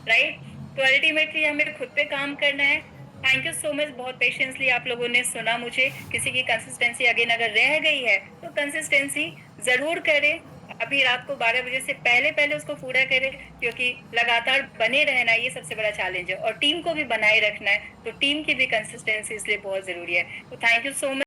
राइट। तो अल्टीमेटली हमें खुद पे काम करना है। थैंक यू सो मच, बहुत पेशेंसली आप लोगों ने सुना मुझे। किसी की कंसिस्टेंसी अगेन अगर रह गई है तो कंसिस्टेंसी जरूर करें, अभी रात को 12 बजे से पहले पहले उसको पूरा करें, क्योंकि लगातार बने रहना ये सबसे बड़ा चैलेंज है, और टीम को भी बनाए रखना है, तो टीम की भी कंसिस्टेंसी इसलिए बहुत जरूरी है। तो थैंक यू सो मच।